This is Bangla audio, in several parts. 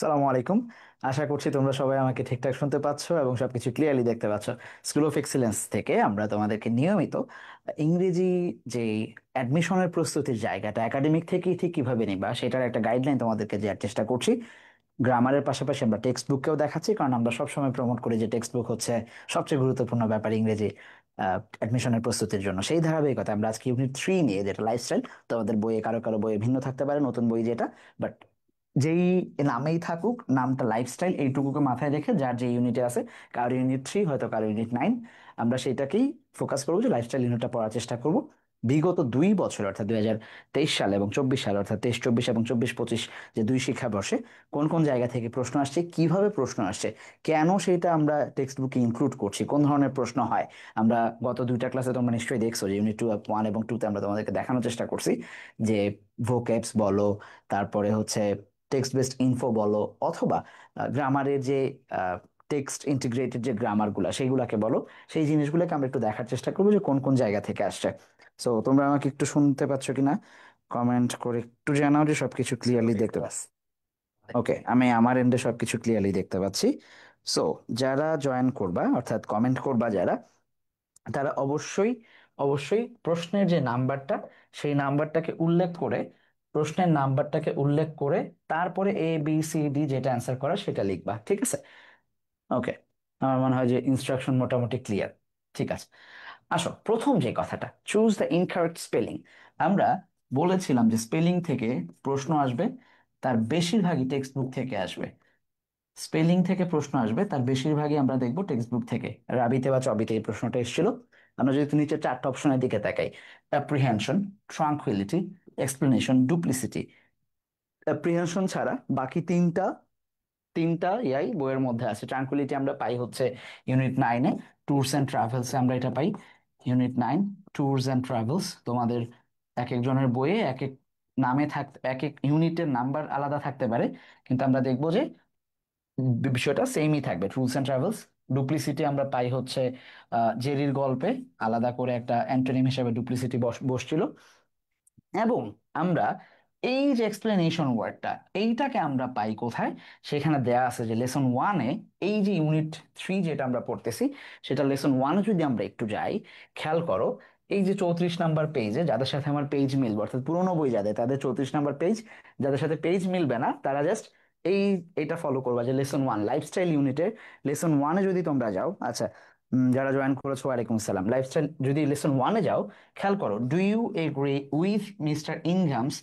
সালামু আলাইকুম। আশা করছি তোমরা সবাই আমাকে ঠিকঠাক শুনতে পাচ্ছ এবং সবকিছু ক্লিয়ারলি দেখতে পাচ্ছ। স্কুল অফ এক্সিলেন্স থেকে আমরা তোমাদেরকে নিয়মিত ইংরেজি যে অ্যাডমিশনের প্রস্তুতির জায়গাটা একাডেমিক থেকেই ঠিক কিভাবে নিবা সেটার একটা গাইডলাইন তোমাদেরকে দেওয়ার চেষ্টা করছি। গ্রামারের পাশাপাশি আমরা টেক্সট বুককেও দেখাচ্ছি, কারণ আমরা সবসময় প্রমোট করি যে টেক্সট বুক হচ্ছে সবচেয়ে গুরুত্বপূর্ণ ব্যাপার ইংরেজি অ্যাডমিশনের প্রস্তুতির জন্য। সেই ধারাবাহিকতা আমরা আজকে ইউনিট 3 নিয়ে, যেটা লাইফস্টাইল। তোমাদের বইয়ে কারো কারো বইয়ে ভিন্ন থাকতে পারে, নতুন বই যেটা, বাট যেই নামেই থাকুক, নামটা লাইফস্টাইল এইটুকুকে মাথায় রেখে যার যে ইউনিটে আছে, কারো ইউনিট 3 হয়তো কারো ইউনিট 9, আমরা সেটাকেই ফোকাস করবো যে লাইফস্টাইল ইউনিটটা পড়ার চেষ্টা করব। বিগত 2 বছর অর্থাৎ 2023 সাল এবং 24 সাল, অর্থাৎ 23-24 এবং 24-25 যে দুই শিক্ষাবর্ষে কোন কোন জায়গা থেকে প্রশ্ন আসছে, কিভাবে প্রশ্ন আসছে, কেন সেটা আমরা টেক্সট বুকে ইনক্লুড করছি, কোন ধরনের প্রশ্ন হয়। আমরা গত দুইটা ক্লাসে তোমরা নিশ্চয়ই দেখছো যে ইউনিট 1 এবং 2 তে আমরা তোমাদেরকে দেখানোর চেষ্টা করছি যে ভোকেবস বলো, তারপরে হচ্ছে টেক্সট বেসড ইনফো বলো, অথবা গ্রামারের যে টেক্সট ইন্টিগ্রেটেড যে গ্রামার গুলা সেগুলাকে বলো, সেই জিনিসগুলোকে আমরা একটু দেখার চেষ্টা করবো যে কোন কোন জায়গা থেকে আসছে। সো তোমরা আমাকে একটু শুনতে পাচ্ছ কিনা কমেন্ট করে একটু জানাও যে সবকিছু ক্লিয়ারলি দেখতে পাচ্ছ। ওকে, আমি আমার এন্ডে সবকিছু ক্লিয়ারলি দেখতে পাচ্ছি। সো যারা জয়েন করবা অর্থাৎ কমেন্ট করবা যারা, তারা অবশ্যই অবশ্যই প্রশ্নের যে নাম্বারটা, সেই নাম্বারটাকে উল্লেখ করে, প্রশ্নের নাম্বারটাকে উল্লেখ করে তারপরে ABCD যেটা অ্যান্সার করা সেটা লিখবা, ঠিক আছে? ওকে, আমার মনে হয় যে ইনস্ট্রাকশন মোটামুটি ক্লিয়ার। ঠিক আছে, আসো প্রথম যে কথাটা, চুজ দ্য ইনকারেক্ট স্পেলিং। আমরা বলেছিলাম যে স্পেলিং থেকে প্রশ্ন আসবে, তার বেশিরভাগই টেক্সট বুক থেকে আসবে। স্পেলিং থেকে প্রশ্ন আসবে তার বেশিরভাগই আমরা দেখবো টেক্সট বুক থেকে। রাবিতে বা চবিতে এই প্রশ্নটা এসেছিল। আমরা যদি নিচে চারটা অপশনের দিকে তাকাই, apprehension, tranquility, explanation, duplicity, apprehension ছাড়া বাকি তিনটা তিনটা ইয়াই বইয়ের মধ্যে আছে। ট্রাঙ্কুইলিটি আমরা পাই হচ্ছে ইউনিট 9-এ, ট্যুরস অ্যান্ড ট্রাভেলস আমরা এটা পাই। ইউনিট 9 ট্যুরস অ্যান্ড ট্রাভেলস, তোমাদের এক একজনের বইয়ে এক এক নামে থাকতে, এক এক ইউনিটের নাম্বার আলাদা থাকতে পারে, কিন্তু আমরা দেখবো যে বিষয়টা সেমই থাকবে, ট্যুরস অ্যান্ড ট্রাভেলস। ডুপ্লিসিটি আমরা পাই হচ্ছে জেরির গল্পে, আলাদা করে একটা অ্যান্টোনিম হিসেবে ডুপ্লিসিটি বসছিল। এবং আমরা এই যে এক্সপ্লেনেশন ওয়ার্ডটা, এইটাকে আমরা পাই কোথায়? সেখানে দেয়া আছে যে লেসন 1-এ, এই যে ইউনিট 3 যেটা আমরা পড়তেছি, সেটা লেসন 1-এ যদি আমরা একটু যাই, খেয়াল করো, এই যে 34 নাম্বার পেজে, যাদের সাথে আমার পেজ মিলবে, অর্থাৎ পুরোনো বই যাদের, তাদের 34 নাম্বার পেজ, যাদের সাথে পেজ মিলবে না তারা জাস্ট এই এটা ফলো করবা যে লেসন 1 লাইফস্টাইল ইউনিটের লেসন 1-এ যদি তোমরা যাও। আচ্ছা, যারা জয়েন করেছো ওয়ালাইকুম সালাম। লাইফস্টাইল যদি লেসন 1-এ যাও, খেয়াল করো, do you agree with mister Ingham's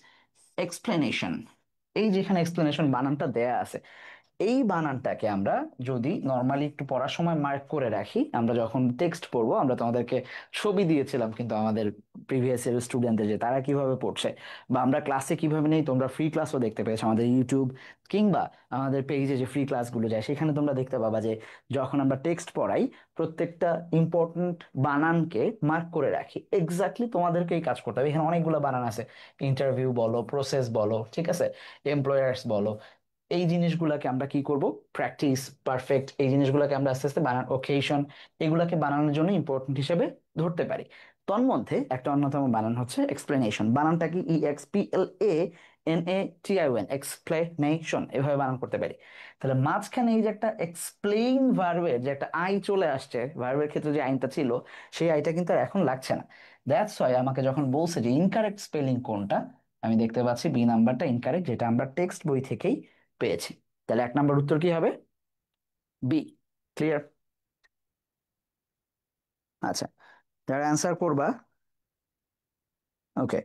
explanation. এই যেখানে এক্সপ্লেনেশন বানানটা দেয়া আছে, এই বানানটাকে আমরা যদি নর্মালি একটু পড়ার সময় মার্ক করে রাখি, আমরা যখন টেক্সট পড়বো, আমরা তোমাদেরকে ছবি দিয়েছিলাম কিন্তু আমাদের প্রিভিয়াস ইয়ার স্টুডেন্টদের, যে তারা কিভাবে পড়ছে বা আমরা ক্লাসে কিভাবে নেই, তোমরা ফ্রি ক্লাসও দেখতে পেয়েছো আমাদের ইউটিউব কিংবা আমাদের পেজে যে ফ্রি ক্লাসগুলো যায়, সেখানে তোমরা দেখতে পাবা যে যখন আমরা টেক্সট পড়াই, প্রত্যেকটা ইম্পর্টেন্ট বানানকে মার্ক করে রাখি। এক্স্যাক্টলি তোমাদেরকে এই কাজ করতে হবে। এখানে অনেকগুলো বানান আছে, ইন্টারভিউ বলো, প্রসেস বলো, ঠিক আছে, এমপ্লয়ার্স বলো, এই জিনিসগুলোকে আমরা কি করব, প্র্যাকটিস, পারফেক্ট, এই জিনিসগুলোকে আমরা আস্তে আস্তে বানান, ওকেশন, এগুলাকে বানানোর জন্য ইম্পর্টেন্ট হিসেবে ধরতে পারি। তন্মধ্যে একটা অন্যতম বানান হচ্ছে এক্সপ্লেনেশন। বানানটা কি? EXPLANATION, এক্সপ্লেনেশন, এভাবে বানান করতে পারি। তাহলে মাঝখানে এই যে একটা এক্সপ্লেইন ভার্বের যে একটা আই চলে আসছে, ভার্বের ক্ষেত্রে যে আইনটা ছিল, সেই আইটা কিন্তু আর এখন লাগছে না। দ্যাটস ওয়াই আমাকে যখন বলছে যে ইনকারেক্ট স্পেলিং কোনটা, আমি দেখতে পাচ্ছি বি নাম্বারটা ইনকারেক্ট, যেটা আমরা টেক্সট বই থেকেই পেয়েছি। তাহলে 1 নাম্বার উত্তর কি হবে? বি। ক্লিয়ার? আচ্ছা, যারা অ্যান্সার করবা, ওকে,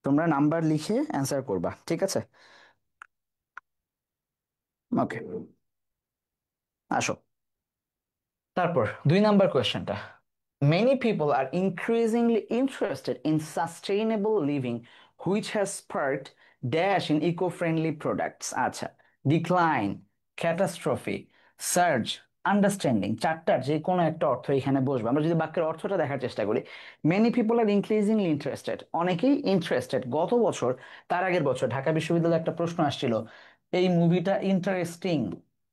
তোমরা নাম্বার লিখে অ্যান্সার করবা, ঠিক আছে? ওকে, আসো তারপর 2 নাম্বার কোয়েশ্চেনটা। Many people are increasingly interested in sustainable living, which has sparked dash in eco-friendly products. আচ্ছা, decline, catastrophe, surge, আন্ডারস্ট্যান্ডিং, চারটার যে কোনো একটা অর্থ এখানে বসবে। আমরা যদি বাক্যের অর্থটা দেখার চেষ্টা করি, many people are increasingly interested, অনেকেই ইন্টারেস্টেড। গত বছর, তার আগের বছর ঢাকা বিশ্ববিদ্যালয়ে একটা প্রশ্ন আসছিল, এই মুভিটা ইন্টারেস্টিং,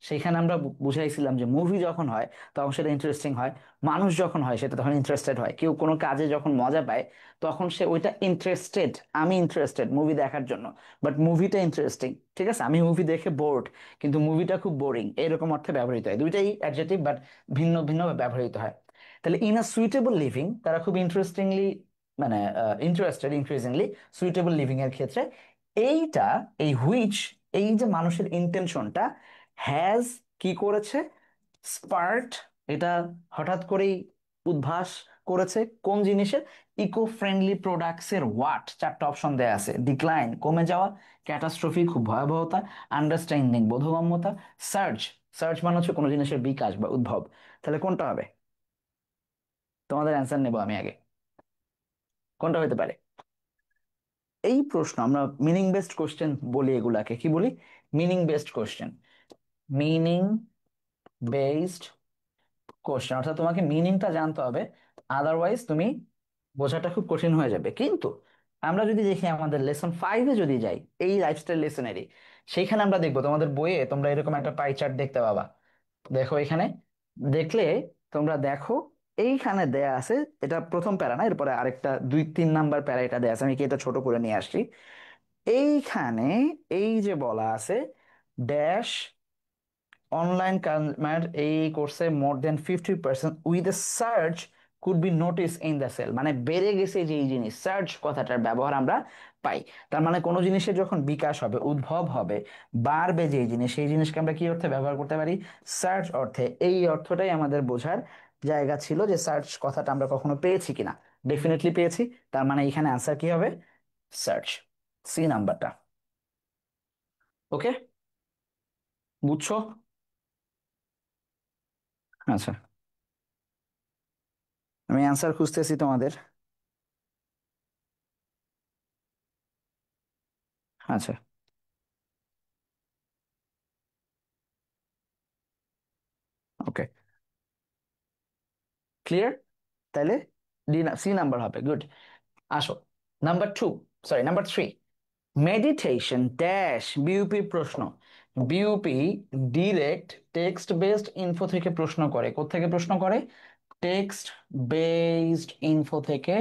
সেখানে আমরা বুঝাইছিলাম যে মুভি যখন হয় তখন সেটা ইন্টারেস্টিং হয়, মানুষ যখন হয় সেটা তখন ইন্টারেস্টেড হয়, কেউ কোনো কাজে যখন মজা পায় তখন সে ওইটা ইন্টারেস্টেড। আমি ইন্টারেস্টেড মুভি দেখার জন্য, বাট মুভিটা ইন্টারেস্টিং। ঠিক আছে, আমি মুভি দেখে বোর্ড, কিন্তু মুভিটা খুব বোরিং, এরকম অর্থে ব্যবহৃত হয়। দুইটাই অ্যাডজেক্টিভ, বাট ভিন্ন ভিন্ন ব্যবহৃত হয়। তাহলে ইন আ সুইটেবল লিভিং তারা খুব ইন্টারেস্টিংলি, মানে ইন্টারেস্টেড ইনক্রিজিংলি সুইটেবল লিভিং এর ক্ষেত্রে এইটা, এই হুইচ, এই যে মানুষের ইন্টেনশনটা হ্যাজ কি করেছে, স্পার্ট, এটা হঠাৎ করেই উদ্ভাস করেছে কোন জিনিসের, ইকো ফ্রেন্ডলি প্রোডাক্টস এর ওয়াট, চারটা অপশন দেয়া আছে, ডিক্লাইন কমে যাওয়া, ক্যাটাস্ট্রফি খুব ভয়াবহতা, আন্ডারস্ট্যান্ডিং বোধগম্যতা, সার্চ, সার্চ মানে হচ্ছে কোনো জিনিসের বিকাশ বা উদ্ভব। তাহলে কোনটা হবে? তোমাদের অ্যান্সার নেব আমি আগে, কোনটা হতে পারে? এই প্রশ্ন আমরা মিনিং বেসড কোশ্চেন বলি, এগুলাকে কি বলি? Meaning based question. Meaning based question, অর্থাৎ তোমাকে মিনিংটা জানতে হবে, আদারওয়াইজ তুমি বোঝাটা খুব কঠিন হয়ে যাবে। কিন্তু আমরা যদি দেখি আমাদের লেসন 5-এ যদি যাই, এই লাইফস্টাইল লেসনেরই, সেইখানে আমরা দেখবো তোমাদের বইয়ে তোমরা এরকম একটা পাই চার্ট দেখতে পাবা। দেখো এখানে, দেখলে তোমরা দেখো এইখানে দেয়া আছে, এটা প্রথম প্যারা না, এরপরে আরেকটা 2-3 নাম্বার প্যারা এটা দেয়া আছে, আমি কি এটা ছোট করে নিয়ে আসছি। এইখানে এই যে বলা আছে, ড্যাশ অনলাইন কাস্টমার এই কোর্সে more than 50% with a search could be notice in the sale, মানে বেড়ে গেছে যে এই জিনিস, সার্চ কথাটার ব্যবহার আমরা পাই। তার মানে কোনো জিনিসের যখন বিকাশ হবে, উদ্ভব হবে, বাড়বে যে জিনিস, সেই জিনিসকে আমরা কি অর্থে ব্যবহার করতে পারি? সার্চ অর্থে। এই অর্থটাই আমাদের বোঝার জায়গা ছিল, যে সার্চ কথাটা আমরা কখনো পেয়েছি কিনা। ডেফিনেটলি পেয়েছি, তার মানে এখানে আনসার কি হবে? সার্চ, সি নাম্বারটা। ওকে, বুঝছো? আচ্ছা, আমি অ্যান্সার খুঁজতেছি তোমাদের। আচ্ছা, ওকে, ক্লিয়ার। তাহলে সি নাম্বার হবে, গুড। আসো number 2, sorry number 3, meditation dash BUP প্রশ্ন। BUP direct text based info থেকে প্রশ্ন করে, কোত্থেকে প্রশ্ন করে? টেক্সট বেসড ইনফো থেকে।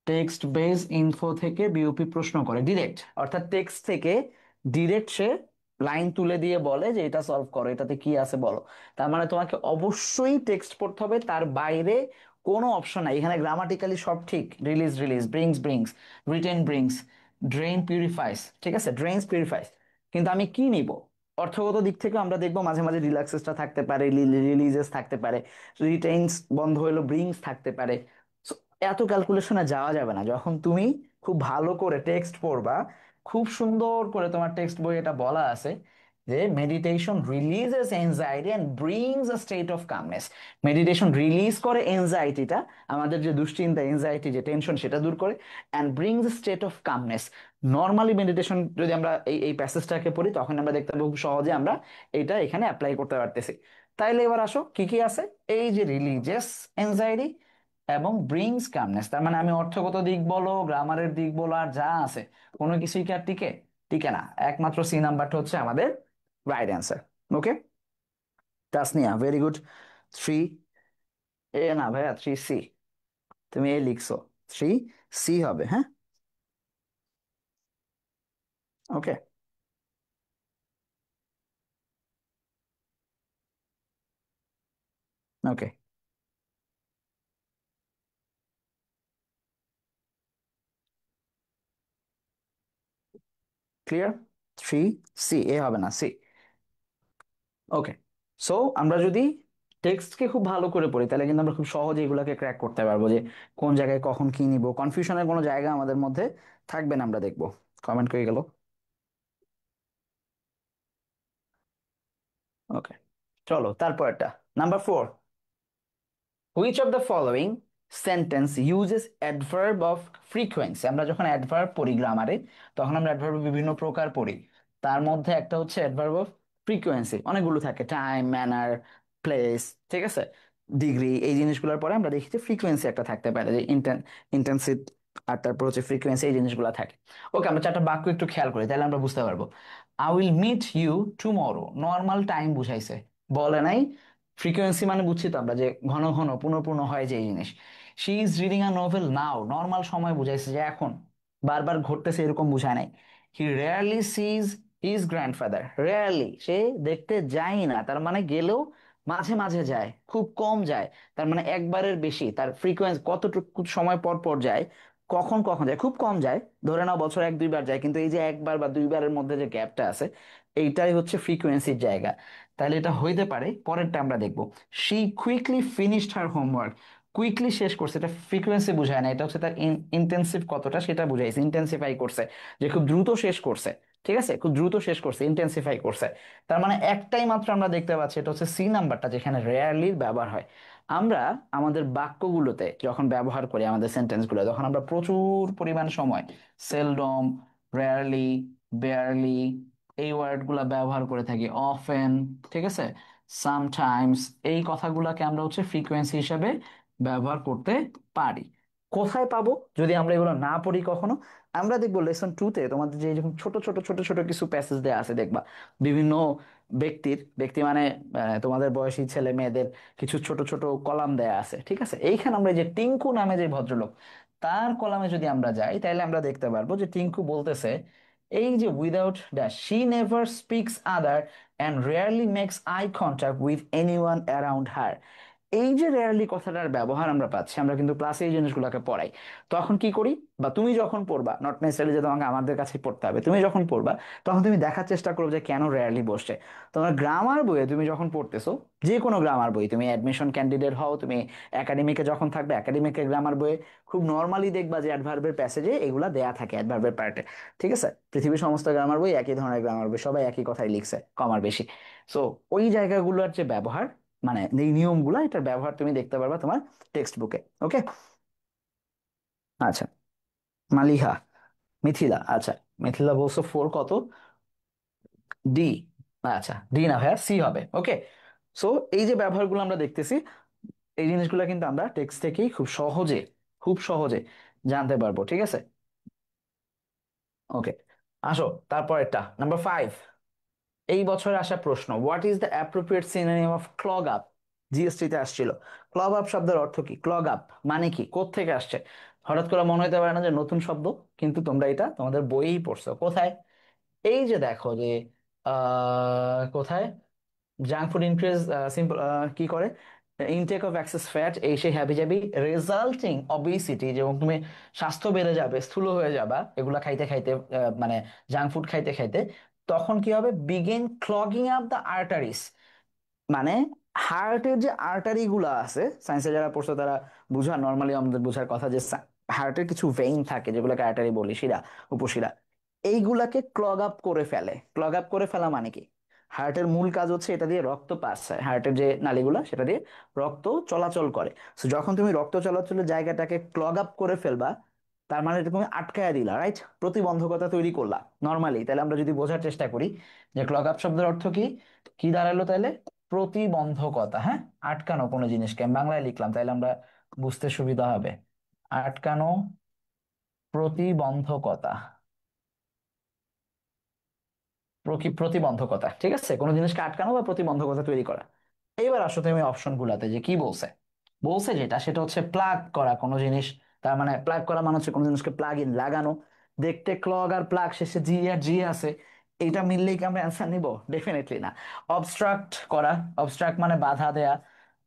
টেক্সট বেস ইনফো থেকে বিওপি প্রশ্ন করে ডিরেক্ট, অর্থাৎ টেক্সট থেকে ডিরেক্ট সে লাইন তুলে দিয়ে বলে যে এটা সলভ করো, এটাতে কি আছে বলো। তার মানে তোমাকে অবশ্যই টেক্সট পড়তে হবে, তার বাইরে কোনো অপশন নাই। এখানে গ্রামাটিক্যালি সব ঠিক, release release, brings brings, written brings, drain purifies, ঠিক আছে, ড্রেনস পিউরিফাইস। কিন্তু আমি কি নিব? অর্থগত দিক থেকে আমরা দেখবো মাঝে মাঝে রিল্যাক্সেসটা থাকতে পারে, রিলিজেস থাকতে পারে, রিটেইনস বন্ধ হলো ব্রিংস থাকতে পারে। So, এত ক্যালকুলেশনে যাওয়া যাবে না। যখন তুমি খুব ভালো করে টেক্সট পড়বা, খুব সুন্দর করে তোমার টেক্সট বই এটা বলা আছে যে meditation releases anxiety and brings a state of calmness. Meditation release করে এনজাইটিটা, আমাদের যে দুশ্চিন্তা, এনজাইটি, যে টেনশন, সেটা দূর করে, and brings state of calmness. Normally meditation যদি আমরা এই প্যাসেজটাকে পড়ি, তখন আমরা দেখতে পাবো খুব সহজে আমরা এটা এখানে অ্যাপ্লাই করতে পারতেছি। তাইলে এবার আসো কি কি আছে। এই যে রিলিজিয়াস এনজাইটি এবং ব্রিংস কামনেস, তার মানে আমি অর্থগত দিক বলো, গ্রামারের দিক বলো, আর যা আছে, কোনো কিছুই কি আর টিকে? টিকে না। একমাত্র সি নাম্বারটা হচ্ছে আমাদের রাইট অ্যান্সার। ওকে, তাসনিয়া ভেরি গুড। 3 এ না ভাইয়া, 3 সি। তুমি এ লিখছো, 3 সি হবে, হ্যাঁ। ওকে, ওকে, ক্লিয়ার। 3 সি, এ হবে না, সি। ওকে, সো আমরা যদি টেক্সটকে খুব ভালো করে পড়ি, তাহলে কিন্তু আমরা খুব সহজে এগুলাকে ক্র্যাক করতে পারবো, যে কোন জায়গায় কখন কি নিব, কনফিউশনের কোনো জায়গা আমাদের মধ্যে থাকবে না। আমরা দেখবো কমেন্ট করে গেল। ওকে, চলো তারপরটা, number 4, which of the following sentence uses adverb of frequency. আমরা যখন অ্যাডভার্ব পড়ি গ্রামারে, তখন আমরা অ্যাডভার্ব বিভিন্ন প্রকার পড়ি। তার মধ্যে একটা হচ্ছে অ্যাডভার্ব অফ ফ্রিকোয়েন্সি, অনেকগুলো থাকে, টাইম, ম্যানার, প্লেস, ঠিক আছে, ডিগ্রি, এই জিনিসগুলোর পরে আমরা দেখি যে ফ্রিকোয়েন্সি একটা থাকতে পারে, যে ইন্টেন্সিভ আর তারপর হচ্ছে ফ্রিকোয়েন্সি, এই জিনিসগুলো থাকে। ওকে, আমরা চারটা বাক্য একটু খেয়াল করি তাহলে আমরা বুঝতে পারবো। I will meet you tomorrow, normal time বুঝাইছে, বলে নাই। ফ্রিকোয়েন্সি মানে বুঝছি তো আমরা যে ঘন ঘন পুনঃ পুনঃ হয় যে এই জিনিস। She is reading a novel now, normal সময় বুঝাইছে যে এখন, বারবার ঘটতেছে এরকম বুঝায় নাই। হি রেয়ারলি সিজ হিজ গ্র্যান্ডফাদার, রেয়ারলি সে দেখতে যায় না, তার মানে গেলেও মাঝে মাঝে যায়, খুব কম যায়। তার মানে একবারের বেশি, তার ফ্রিকোয়েন্সি কতটুকু সময় পর পর যায়, কখন কখন যায়, খুব কম যায়। ধরে নাও বছর এক দুইবার যায়, কিন্তু এই যে একবার বা দুইবারের মধ্যে যে গ্যাপটা আছে, এইটাই হচ্ছে ফ্রিকোয়েন্সির জায়গা। তাহলে এটা হইতে পারে, পরেরটা আমরা দেখবো। She quickly finished her homework, quickly শেষ করছে, এটা ফ্রিকোয়েন্সি বুঝায় না, এটা হচ্ছে তার ইন্টেন্সিভ কতটা সেটা বুঝাইছে, ইন্টেন্সিফাই করছে, যে খুব দ্রুত শেষ করছে। ঠিক আছে, খুব দ্রুত শেষ করছে, ইন্টেন্সিফাই করছে। তার মানে একটাই মাত্র আমরা দেখতে পাচ্ছি, এটা হচ্ছে সি নাম্বারটা, যেখানে রেয়ারলি ব্যবহার হয়। আমরা আমাদের বাক্যগুলোতে যখন ব্যবহার করি, আমাদের সেন্টেন্সগুলো, তখন আমরা প্রচুর পরিমাণ সময় সেলডম, রেয়ারলি, বেয়ারলি, এই ওয়ার্ডগুলো ব্যবহার করে থাকি, অফেন, ঠিক আছে, সামটাইমস। এই কথাগুলোকে আমরা হচ্ছে ফ্রিকোয়েন্সি হিসাবে ব্যবহার করতে পারি। কোথায় পাবো যদি আমরা এগুলো না পড়ি কখনো? আমরা দেখবো লেসন 2-তে তোমাদের যে এরকম ছোট ছোট ছোট ছোট কিছু প্যাসেজ দেওয়া আছে, দেখবা বিভিন্ন ব্যক্তি মানে তোমাদের বয়সী ছেলে মেয়েদের কিছু ছোট ছোট কলাম দেয়া আছে। ঠিক আছে, এইখানে আমরা এই যে টিঙ্কু নামে যে ভদ্রলোক, তার কলামে যদি আমরা যাই, তাহলে আমরা দেখতে পারবো যে টিঙ্কু বলতেছে এই যে without dash, she never speaks other and rarely makes eye contact with anyone around her. এই যে রেয়ারলি কথাটার ব্যবহার আমরা পাচ্ছি, আমরা কিন্তু ক্লাসে এই জিনিসগুলোকে পড়াই। তখন কি করি, বা তুমি যখন পড়বা, নট নেসেসারি যে তোমাকে আমাদের কাছে পড়তে হবে, তুমি যখন পড়বা তখন তুমি দেখার চেষ্টা করবে যে কেন রেয়ারলি বসছে। তোমার গ্রামার বইয়ে তুমি যখন পড়তেছো, যে কোনো গ্রামার বই, তুমি অ্যাডমিশন ক্যান্ডিডেট হও, তুমি একাডেমিকে যখন থাকবে, একাডেমিকের গ্রামার বইয়ে খুব নর্মালি দেখবা যে অ্যাডভার্বের প্যাসেজে এগুলা দেয়া থাকে, অ্যাডভার্বের পার্টে। ঠিক আছে, পৃথিবীর সমস্ত গ্রামার বই একই ধরনের গ্রামার বই, সবাই একই কথাই লিখছে, কমার বেশি। সো ওই জায়গাগুলোর যে ব্যবহার, মানে এই নিয়মগুলা, এটার ব্যবহার তুমি দেখতে পারবা তোমার টেক্সট বুকে। ওকে, আচ্ছা। মালিহা, মিথিলা, আচ্ছা। মিথিলা বলছো 4 কত? ডি। আচ্ছা, ডি না ভাইয়া, সি হবে। ওকে, সো এই যে ব্যবহারগুলো আমরা দেখতেছি, এই জিনিসগুলো কিন্তু আমরা টেক্সট থেকেই খুব সহজে, খুব সহজে জানতে পারবো। ঠিক আছে, ওকে, আসো তারপর এটা নাম্বার 5। এই বছর আসা প্রশ্ন, what is the appropriate synonym of clog up? GST তে আসছিল। ক্লগ আপ শব্দের অর্থ কি? ক্লগ আপ মানে কি, কোত্থেকে আসছে? হঠাৎ করে মনে হতে পারে না যে নতুন শব্দ, কিন্তু তোমরা এটা তোমাদের বইয়েই পড়ছো। কোথায়? এই যে দেখো যে কোথায়, জাঙ্ক ফুড ইনক্রিজ সিম্পল কি করে, ইনটেক অফ এক্সেস ফ্যাট, এই সেই হ্যাবি জাবি, রেজাল্টিং অবেসিটি, যেমন তুমি স্বাস্থ্য বেড়ে যাবে, স্থূল হয়ে যাবা এগুলা খাইতে খাইতে, মানে জাঙ্ক ফুড খাইতে খাইতে। তখন কি হবে? Begin clogging up the arteries, মানে হার্টের যে আর্টারি গুলা আছে, সায়েন্সে যারা পড়ছে তারা বুঝা, নর্মালি আমাদের বোঝার কথা যে হার্টের কিছু ভেইন থাকে যেগুলোকে আর্টারি বলি, শিরা, উপশিরা, এইগুলাকে ক্লগ আপ করে ফেলে। ক্লগ আপ করে ফেলা মানে কি? হার্টের মূল কাজ হচ্ছে এটা দিয়ে রক্ত পাস হয়, হার্টের যে নালীগুলা সেটা দিয়ে রক্ত চলাচল করে। তো যখন তুমি রক্ত চলাচলের জায়গাটাকে ক্লগ আপ করে ফেলবা, তার মানে এটা তুমি আটকায়া দিলা, রাইট? প্রতিবন্ধকতা তৈরি করলা নর্মালি। তাহলে আমরা যদি বোঝার চেষ্টা করি যে ক্লগ আপ শব্দের অর্থ কি, কি দাঁড়ালো তাহলে? প্রতিবন্ধকতা, হ্যাঁ, আটকানো কোনো জিনিসকে। আমি বাংলায় লিখলাম তাহলে আমরা বুঝতে সুবিধা হবে। আটকানো, প্রতিবন্ধকতা, প্রতিবন্ধকতা, ঠিক আছে, কোনো জিনিসকে আটকানো বা প্রতিবন্ধকতা তৈরি করা। এইবার আসো তুমি অপশন গুলাতে যে কি বলছে। বলছে যেটা সেটা হচ্ছে প্লাগ করা কোনো জিনিস। তার মানে প্লাগ করা মানে হচ্ছে কোনো জিনিসকে প্লাগ ইন, লাগানো। দেখতে ক্লগ আর প্লাগ, শেষে জি আর জি আছে, এইটা মিললেই কি আমরা অ্যান্সার নিব? ডেফিনেটলি না। অবস্ট্রাক্ট করা, অবস্ট্রাক্ট মানে বাধা দেয়া,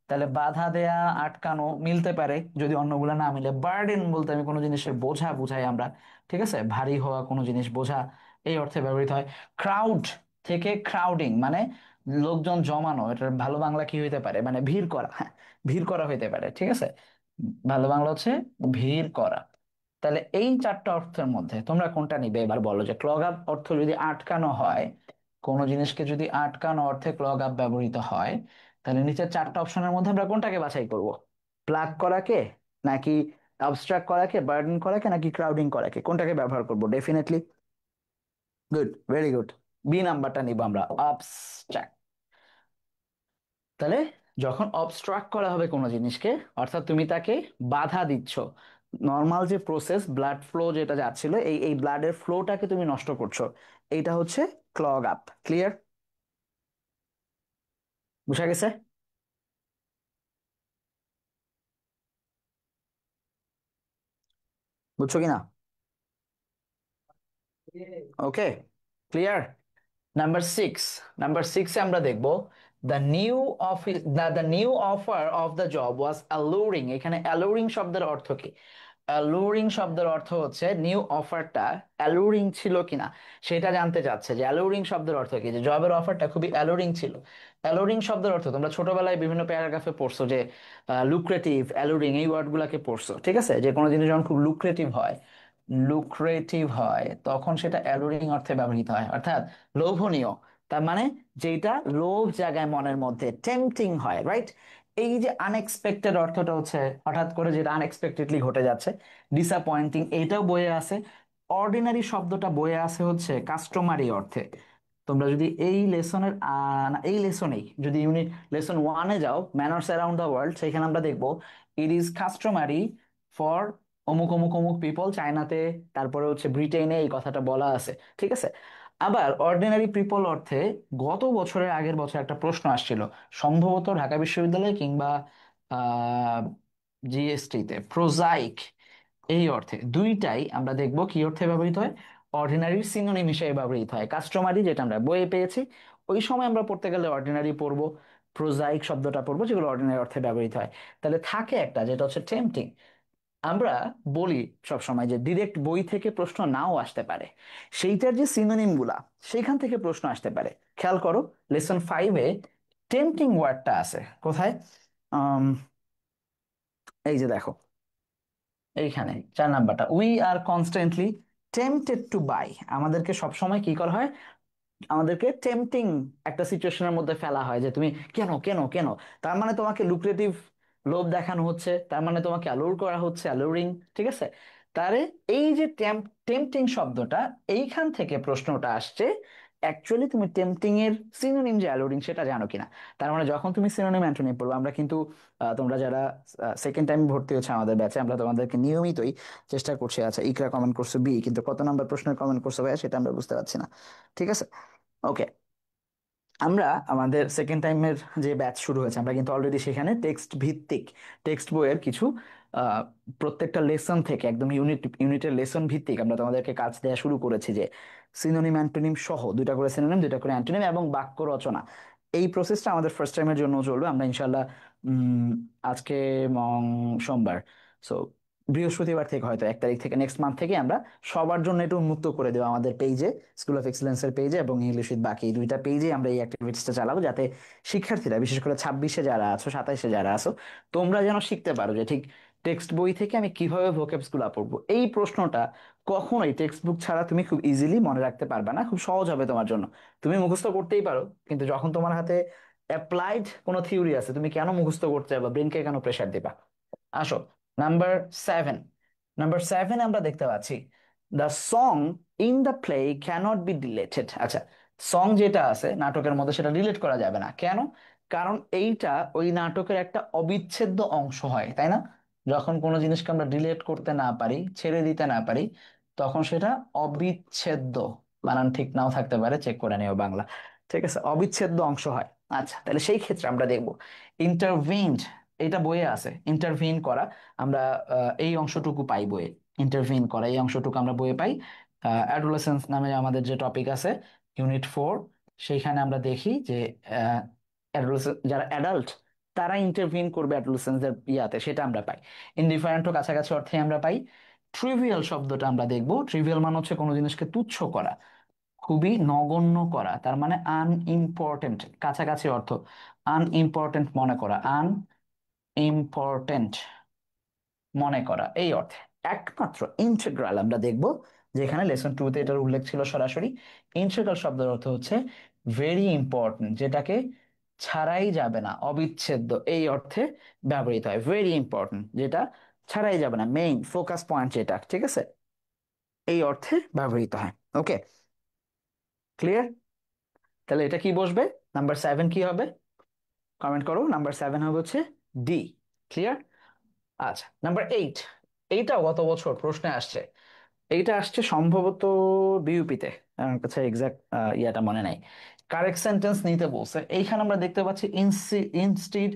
তাহলে বাধা দেয়া, আটকানো মিলতে পারে যদি অন্যগুলা না মিলে। বার্ডেন বলতে আমি কোনো জিনিসের বোঝা বুঝাই আমরা, ঠিক আছে, ভারী হওয়া কোনো জিনিস বোঝা, এই অর্থে ব্যবহৃত হয়। ক্রাউড থেকে ক্রাউডিং মানে লোকজন জমানো, এটার ভালো বাংলা কি হইতে পারে? মানে ভিড় করা, হ্যাঁ, ভিড় করা হইতে পারে। ঠিক আছে, ভালো বাংলা হচ্ছে ভিড় করা। তাহলে এই চারটা অর্থের মধ্যে তোমরা কোনটা নিবে এবার বলো। যে ক্লগ আপ অর্থ যদি আটকানো হয়, কোন জিনিসকে যদি আটকানো অর্থে ক্লগ আপ ব্যবহৃত হয়, তাহলে নিচের চারটা অপশনের মধ্যে আমরা কোনটাকে বাছাই করব? প্লাগ করাকে, নাকি অবস্ট্রাক্ট করাকে, বার্ডেন করাকে, নাকি ক্রাউডিং করাকে, কোনটাকে ব্যবহার করব? Definitely, good, very good, B নাম্বারটা নিব আমরা, অবস্ট্রাক্ট। তাহলে যখন অবস্ট্রাক্ট করা হবে কোনো জিনিসকে, অর্থাৎ তুমি তাকে বাধা দিচ্ছ, নর্মাল যে প্রসেস, ব্লাড ফ্লো যেটা যাচ্ছিল, এই ব্লাডের ফ্লোটাকে তুমি নষ্ট করছো, এইটা হচ্ছে ক্লগ আপ। ক্লিয়ার? বুঝা গেছে? বুঝছো কিনা? Okay, clear. নাম্বার 6, নাম্বার 6-এ আমরা দেখব the new office, the new offer of the job was alluring. এখানে অ্যালুরিং শব্দের অর্থ কি? অ্যালুরিং শব্দের অর্থ হচ্ছে নিউ অফারটা অ্যালুরিং ছিল কিনা সেটা জানতে চাচ্ছে, যে অ্যালুরিং শব্দের অর্থ কি, যে জবের অফারটা খুবই অ্যালুরিং ছিল। অ্যালুরিং শব্দের অর্থ তোমরা ছোটবেলায় বিভিন্ন প্যারাগ্রাফে পড়ছো, যে লুক্রেটিভ, অ্যালুরিং, এই ওয়ার্ডগুলোকে পড়ছো, ঠিক আছে? যে কোনো জিনিস যখন খুব লুক্রেটিভ হয়, লুক্রেটিভ হয় তখন সেটা অ্যালুরিং অর্থে ব্যবহৃত হয়, অর্থাৎ লোভনীয়। তার মানে যেটা লোভ জায়গায় মনের মধ্যে, টেম্পটিং হয়, রাইট? এই যে আনএক্সপেক্টেড অর্থটা হচ্ছে হঠাৎ করে যেটা আনএক্সপেক্টেডলি ঘটে যাচ্ছে, ডিসঅ্যাপয়েন্টিং, এইটাও বইয়ে আছে। অর্ডিনারি শব্দটা বইয়ে আছে হচ্ছে কাস্টমারি অর্থে। তোমরা যদি এই লেসনের এই লেসনেই যদি ইউনিট লেসন 1-এ যাও, ম্যানার্স অ্যারাউন্ড দ্য ওয়ার্ল্ড, সেখানে আমরা দেখবো ইট ইজ কাস্টমারি ফর অমুক অমুক অমুক পিপল, চায়নাতে, তারপরে হচ্ছে ব্রিটেনে এই কথাটা বলা আছে, ঠিক আছে? আবার অর্ডিনারি পিপল অর্থে গত বছরের আগের বছর একটা প্রশ্ন আসছিল, সম্ভবত ঢাকা বিশ্ববিদ্যালয়ে কিংবা জিএসটিতে, প্রোজাইক, এই অর্থে দুইটাই আমরা দেখব কি অর্থে ব্যবহৃত হয়, অর্ডিনারির সিনোনিম হিসেবে ব্যবহৃত হয়। কাস্টমারি যেটা আমরা বইয়ে পেয়েছি, ওই সময় আমরা পড়তে গেলে অর্ডিনারি পড়বো, প্রোজাইক শব্দটা পড়বো, যেগুলো অর্ডিনারি অর্থে ব্যবহৃত হয়। তাহলে থাকে একটা যেটা হচ্ছে টেম্পটিং। আমরা বলি সবসময় যে ডিরেক্ট বই থেকে প্রশ্ন নাও আসতে পারে, সেইটার যে সিনোনিম গুলা সেইখান থেকে প্রশ্ন আসতে পারে। খেয়াল করো, লেসন 5-এ টেম্পটিং ওয়ার্ডটা আছে কোথায়? আম, এই যে দেখো, এইখানে 4 নাম্বারটা, we are constantly tempted to buy. আমাদেরকে সবসময় কি করা হয়? আমাদেরকে টেম্পটিং একটা সিচুয়েশনের মধ্যে ফেলা হয়, যে তুমি কেন কেন কেন, তার মানে তোমাকে লুক্রেটিভ, লোভ দেখানো হচ্ছে, তার মানে তোমাকে অ্যালুর করা হচ্ছে, অ্যালুরিং, ঠিক আছে? তারে এই যে টেম্পটিং শব্দটা, এইখান থেকে প্রশ্নটা আসছে, অ্যাকচুয়ালি তুমি টেম্পটিং এর সিনোনিম যে অ্যালুরিং সেটা জানো কিনা। তার মানে যখন তুমি সিনোনিম অ্যান্টোনিম পড়বে, আমরা কিন্তু তোমরা যারা সেকেন্ড টাইম ভর্তি হচ্ছে আমাদের ব্যাচে, আমরা তোমাদেরকে নিয়মিতই চেষ্টা করছি। আচ্ছা, ইকরা কমেন্ট করছো বি, কিন্তু কত নাম্বার প্রশ্নের কমেন্ট করছো ভাইয়া সেটা আমরা বুঝতে পারছি না। ঠিক আছে, ওকে। আমরা আমাদের সেকেন্ড টাইমের যে ব্যাচ শুরু হয়েছে, আমরা কিন্তু অলরেডি সেখানে টেক্সট ভিত্তিক, টেক্সট বইয়ের কিছু আহ, প্রত্যেকটা লেসন থেকে একদম ইউনিটের লেসন ভিত্তিক আমরা তোমাদেরকে কাজ দেওয়া শুরু করেছি, যে সিনোনিম অ্যান্টোনিম সহ, দুইটা করে সিনোনিম, দুইটা করে অ্যান্টোনিম এবং বাক্য রচনা। এই প্রসেসটা আমাদের ফার্স্ট টাইমের জন্য চলবে। আমরা ইনশাল্লাহ উম, আজকে সোমবার, সো বৃহস্পতিবার থেকে, হয়তো 1 তারিখ থেকে, নেক্সট মান্থ থেকে আমরা সবার জন্য এটা উন্মুক্ত করে দেবো আমাদের পেজে, স্কুল অফ এক্সেলেন্সের পেজে এবং ইংলিশ উইথ বাকি, এই দুইটা পেজে আমরা এই অ্যাক্টিভিটিসটা চালাবো, যাতে শিক্ষার্থীরা, বিশেষ করে 26-এ যারা আছো, 27-এ যারা আছো, তোমরা যেন শিখতে পারো যে ঠিক টেক্সট বই থেকে আমি কিভাবে ভোকেবস গুলা পড়বো। এই প্রশ্নটা কখনোই টেক্সট বুক ছাড়া তুমি খুব ইজিলি মনে রাখতে পারবে না, খুব সহজ হবে তোমার জন্য। তুমি মুখস্থ করতেই পারো, কিন্তু যখন তোমার হাতে অ্যাপ্লাইড কোনো থিওরি আছে, তুমি কেন মুখস্থ করতে যাবে, ব্রেনকে কেন প্রেসার দিবা? আসো, নাম্বার 7, নাম্বার 7 আমরা দেখতে পাচ্ছি the song in the play cannot be deleted. আচ্ছা, সং যেটা আছে নাটকের মধ্যে সেটা ডিলিট করা যাবে না, কেন? কারণ এইটা ওই নাটকের একটা অবিচ্ছেদ্য অংশ হয়, তাই না? যখন কোনো জিনিসকে আমরা ডিলিট করতে না পারি, ছেড়ে দিতে না পারি, তখন সেটা অবিচ্ছেদ্য, বানান ঠিক নাও থাকতে পারে, চেক করে নিও বাংলা, ঠিক আছে? অবিচ্ছেদ্য অংশ হয়। আচ্ছা, তাহলে সেই ক্ষেত্রে আমরা দেখব ইন্টারভিনড, এটা বইয়ে আছে, ইন্টারভিন করা। আমরা এই অংশটুকু পাই বইয়ে, ইন্টারভিন করা এই অংশটুকু আমরা বইয়ে পাই। অ্যাডোলেসেন্স নামে আমাদের যে টপিক আছে, ইউনিট 4, সেইখানে আমরা দেখি যে যারা অ্যাডাল্ট, তারা ইন্টারভিন করবে অ্যাডোলেসেন্সদের ইয়াতে, সেটা আমরা পাই। ইনডিফারেন্টও কাছাকাছি অর্থে আমরা পাই। ট্রিভিয়াল শব্দটা আমরা দেখবো, ট্রিভিয়াল মানে হচ্ছে কোনো জিনিসকে তুচ্ছ করা, খুবই নগণ্য করা, তার মানে আনইম্পর্টেন্ট, কাছাকাছি অর্থ, আনইম্পর্টেন্ট মনে করা, আনইম্পর্টেন্ট মনে করা, এই অর্থে। একমাত্র ইন্টেগ্রাল আমরা দেখব, যেখানে লেসন 2-তে এটার উল্লেখ ছিল সরাসরি। ইন্টেগ্রাল শব্দের অর্থ হচ্ছে ভেরি ইম্পর্টেন্ট, যেটাকে ছাড়াই যাবে না, অবিচ্ছেদ্য, এই অর্থে ব্যবহৃত হয়। ভেরি ইম্পর্টেন্ট, যেটা ছাড়াই যাবে না, মেইন ফোকাস পয়েন্ট যেটা, ঠিক আছে? এই অর্থে ব্যবহৃত হয়। ওকে, ক্লিয়ার? তাহলে এটা কি বসবে? নাম্বার 7 কি হবে? কমেন্ট করো। নাম্বার 7 হবে হচ্ছে ডি। ক্লিয়ার? আচ্ছা, নাম্বার 8, এইটা গত বছর প্রশ্নে আসছে। এইটা আসছে সম্ভবত বিইউপিতে, আমার কাছে এক্সাক্ট ইয়াটা মনে নাই। কারেক্ট সেন্টেন্স নিতে বলছে, এইখানে আমরা দেখতে পাচ্ছি ইনস্টিড,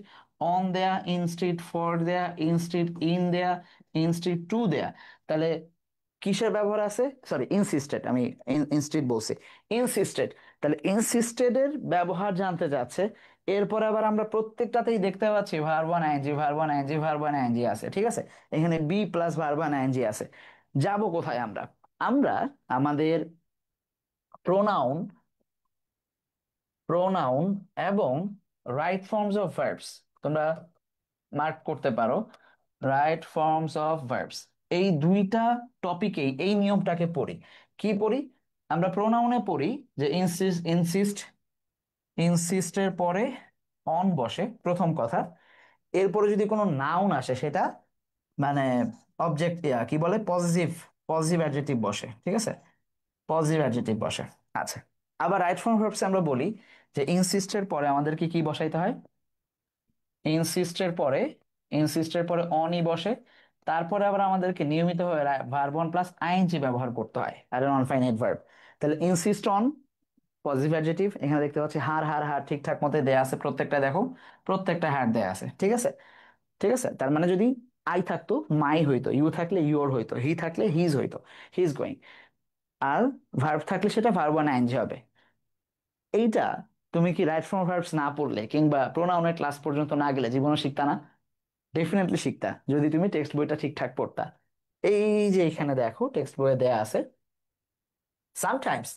অন দেয়া, ইনস্টিড ফর দেয়া, ইনস্টিড ইন দেয়া, ইনস্টিড টু দেয়া। তাহলে কিসের ব্যবহার আছে? সরি, ইনসিস্টেড, আমি ইনস্টিড বলছি, ইনসিস্টেড। তাহলে ইনসিস্টেড এর ব্যবহার জানতে চাচ্ছে। এরপর আবার আমরা প্রত্যেকটাতেই দেখতে পাচ্ছি verb one ING, verb one ING, verb one ING আছে, ঠিক আছে। এখানে be plus verb one ING আছে। যাব কোথায় আমরা? আমরা আমাদের প্রোনাউন, প্রোনাউন এবং রাইট ফর্মস অফ ভার্বস, তোমরা মার্ক করতে পারো, রাইট ফর্মস অফ ভার্বস, এই দুইটা টপিকেই এই নিয়মটাকে পড়ি। কি পড়ি? আমরা প্রোনাউনে পড়ি যে ইনসিস্ট, ইনসিস্ট, ইনসিস্টের পরে অন বসে প্রথম কথা। এরপরে যদি কোনো নাউন আসে সেটা মানে অবজেক্ট, কি বলে, পজিটিভ, পজিটিভ অ্যাডজেক্টিভ বসে, ঠিক আছে, পজিটিভ অ্যাডজেক্টিভ বসে। আচ্ছা, আবার রাইট ফর্ম ভার্বসে আমরা বলি যে ইনসিস্টের পরে আমাদেরকে কি বসাইতে হয়? ইনসিস্টের পরে, ইনসিস্টের পরে অনই বসে। তারপরে আবার আমাদেরকে নিয়মিতভাবে ভার্ব ওয়ান প্লাস আইএনজি ব্যবহার করতে হয়, আর নন ফাইনাইট ভার্ব। তাহলে ইনসিস্ট অন, পজিটিভ অ্যাডজেক্টিভ, এখানে দেখতে পাচ্ছি হার, হার, হার ঠিকঠাক মতো দেয়া আছে প্রত্যেকটা, দেখো প্রত্যেকটা হার দেয়া আছে, ঠিক আছে। ঠিক আছে, তার মানে যদি আই থাকতো মাই হইতো, ইউ থাকলে ইউর হইতো, হি থাকলে হিজ হইতো, হি ইজ গোয়িং। আর ভার্ব থাকলে সেটা ভার্ব ওয়ান আইএনজি হবে। এইটা তুমি কি রাইট ফর্ম ভার্বস না পড়লে কিংবা প্রোনাউনের ক্লাস পর্যন্ত না গেলে জীবনে শিখতা না? ডেফিনেটলি শিখতা, যদি তুমি টেক্সট বইটা ঠিকঠাক পড়তা। এই যে এখানে দেখো টেক্সট বইয়ে দেয়া আছে, sometimes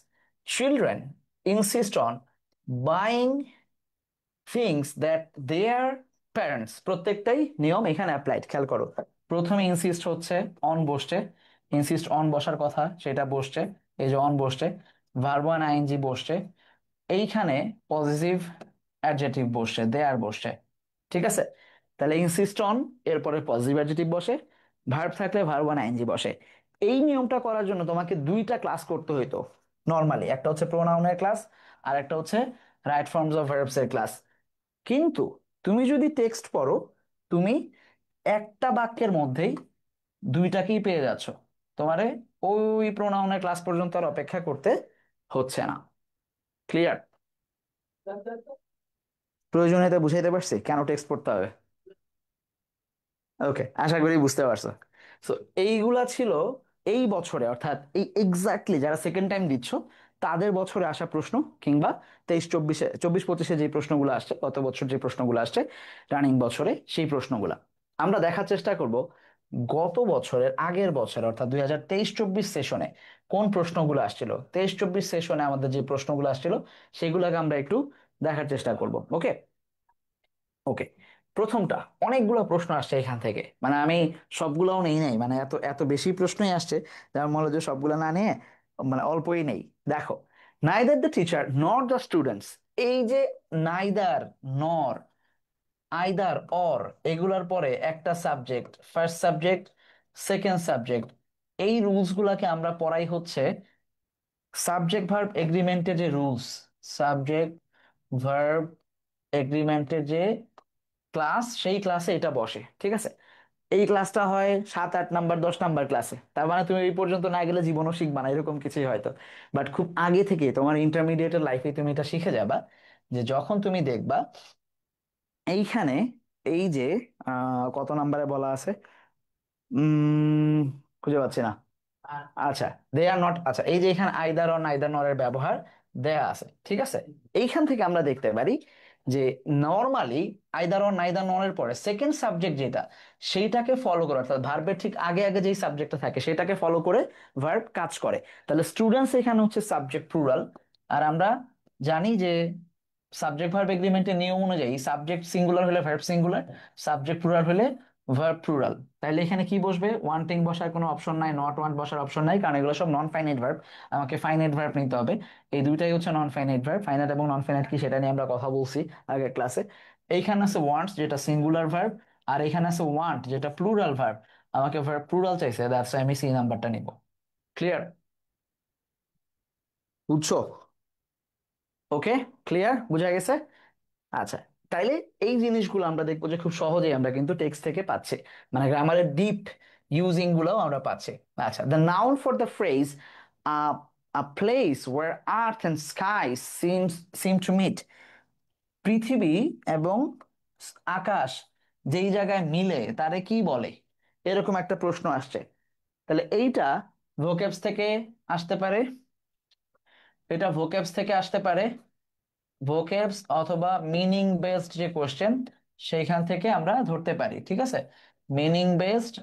children insist on buying things that their parents, প্রত্যেকটাই নিয়ম এখানে অ্যাপ্লাইড, খেয়াল করো। প্রথমে ইনসিস্ট হচ্ছে, অন বসছে, ইনসিস্ট অন বসার কথা সেটা বসছে, এই যে অন বসছে, ভার্ব ওয়ান আইএনজি বসছে, এইখানে পজিটিভ অ্যাডজেক্টিভ বসছে, দেয়ার বসছে, ঠিক আছে। তাহলে ইনসিস্ট অন, এরপরে পজিটিভ অ্যাডজেক্টিভ বসে, ভার্ব থাকলে ভার্ব ওয়ান আইএনজি বসে। এই নিয়মটা করার জন্য তোমাকে দুইটা ক্লাস করতে হইতো নর্মালি, একটা হচ্ছে প্রোনাউনের ক্লাস, আর একটা হচ্ছে রাইট ফর্মস অফ ভার্বস এর ক্লাস। কিন্তু তুমি যদি টেক্সট পড়ো, তুমি একটা বাক্যের মধ্যেই দুইটাকেই পেয়ে যাচ্ছ, তোমারে ওই প্রোনাউনের ক্লাস পর্যন্ত আর অপেক্ষা করতে হচ্ছে না। ক্লিয়ার? প্রয়োজনীয়তা বুঝাইতে পারছি কেন টেক্সট পড়তে হবে? ওকে, আশা করি বুঝতে পারছো। তো এইগুলা ছিল এই বছরে, অর্থাৎ এই এক্স্যাক্টলি যারা সেকেন্ড টাইম দিচ্ছ তাদের বছরে আসা প্রশ্ন, কিংবা 23-24-এ, 24-25-এ যে প্রশ্নগুলো আসছে, গত বছর যে প্রশ্নগুলো আসছে রানিং বছরে, সেই প্রশ্নগুলা আমরা দেখার চেষ্টা করব গত বছরের আগের বছর, অর্থাৎ 2023-24 সেশনে কোন প্রশ্নগুলো আসছিল। 23-24 সেশনে আমাদের যে প্রশ্নগুলো আসছিল সেগুলোকে আমরা একটু দেখার চেষ্টা করব। ওকে, ওকে। প্রথমটা, অনেকগুলো প্রশ্ন আসছে এখান থেকে, মানে আমি সবগুলোও নেই নাই, মানে এত এত বেশি প্রশ্নই আসছে যার মনে হলো যে সবগুলো না নিয়ে মানে অল্পই নেই। দেখো, নাইদার দ্য টিচার নর দ্য স্টুডেন্টস, এই যে নাইদার, নর, আইদার, অর, এগুলার পরে একটা subject, first subject, second subject, এই রুলস গুলাকে আমরা পড়াই হচ্ছে সাবজেক্ট ভার্ব এগ্রিমেন্টের যে রুলস, সাবজেক্ট ভার্ব এগ্রিমেন্টের যে ক্লাস, সেই ক্লাসে এটা বসে, ঠিক আছে। এই ক্লাসটা হয় 7, 8 নাম্বার, 10 নাম্বার ক্লাসে, তার মানে তুমি এই পর্যন্ত না গেলে জীবনও শিখবা না, এরকম কিছুই হয়তো। বাট খুব আগে থেকে তোমার ইন্টারমিডিয়েটের লাইফে তুমি এটা শিখে যাবা, যে যখন তুমি দেখবা এইখানে এই যে কত নাম্বারে বলা আছে, উম খুঁজে পাচ্ছি না। আচ্ছা, দে আর নট, আচ্ছা এই যে এখানে আইদার অর নাইদার নর এর ব্যবহার দেয়া আছে, ঠিক আছে। এইখান থেকে আমরা দেখতে পারি যে নর্মালি আইদার অর নাইদার নর এর পরে সেকেন্ড সাবজেক্ট যেটা, সেইটাকে ফলো করে, অর্থাৎ ভার্বের ঠিক আগে আগে যেই সাবজেক্টটা থাকে সেটাকে ফলো করে ভার্ব কাজ করে। তাহলে স্টুডেন্টস এখানে হচ্ছে সাবজেক্ট প্লুরাল। আর আমরা জানি যে সাবজেক্ট ভার্ব এগ্রিমেন্টের নিয়ম অনুযায়ী সাবজেক্ট সিঙ্গুলার হলে ভার্ব সিঙ্গুলার, সাবজেক্ট প্লুরাল হলে ভার্ব প্লুরাল। তাইলে এখানে কি বসবে? ওয়ান টিং বসার কোনো অপশন নাই, নট ওয়ান বসার অপশন নাই, কারণ এগুলো সব নন ফাইনাইট ভার্ব। আমাকে ফাইনাইট ভার্ব নিতে হবে। এই দুইটাই হচ্ছে নন ফাইনাইট ভার্ব। ফাইনাইট এবং নন ফাইনাইট কি সেটা নিয়ে আমরা কথা বলছি আগের ক্লাসে। এইখানে আছে ওয়ান্টস যেটা সিঙ্গুলার ভার্ব, আর এখানে আছে ওয়ান্ট যেটা প্লুরাল ভার্ব। আমাকে ভার্ব প্লুরাল চাইছে, দ্যাটস আমি সি নাম্বারটা নিব। ক্লিয়ার? বুঝছো? ওকে, ক্লিয়ার, বুঝা গেছে? আচ্ছা, তাইলে এই জিনিসগুলো আমরা দেখবো যে খুব সহজেই আমরা কিন্তু টেক্সট থেকে পাচ্ছি, মানে গ্রামারের ডিপ ইউজিং গুলোও আমরা পাচ্ছি। আচ্ছা, the noun for the phrase a place where earth and sky seem to meet, পৃথিবী এবং আকাশ যেই জায়গায় মিলে তারে কি বলে, এরকম একটা প্রশ্ন আসছে। তাহলে এইটা ভোকেবস থেকে আসতে পারে, এটা ভোকেবস থেকে আসতে পারে, ভোকেবস অথবা মিনিং বেসড যে কোশ্চেন সেইখান থেকে আমরা ধরতে পারি, ঠিক আছে। মিনিং বেসড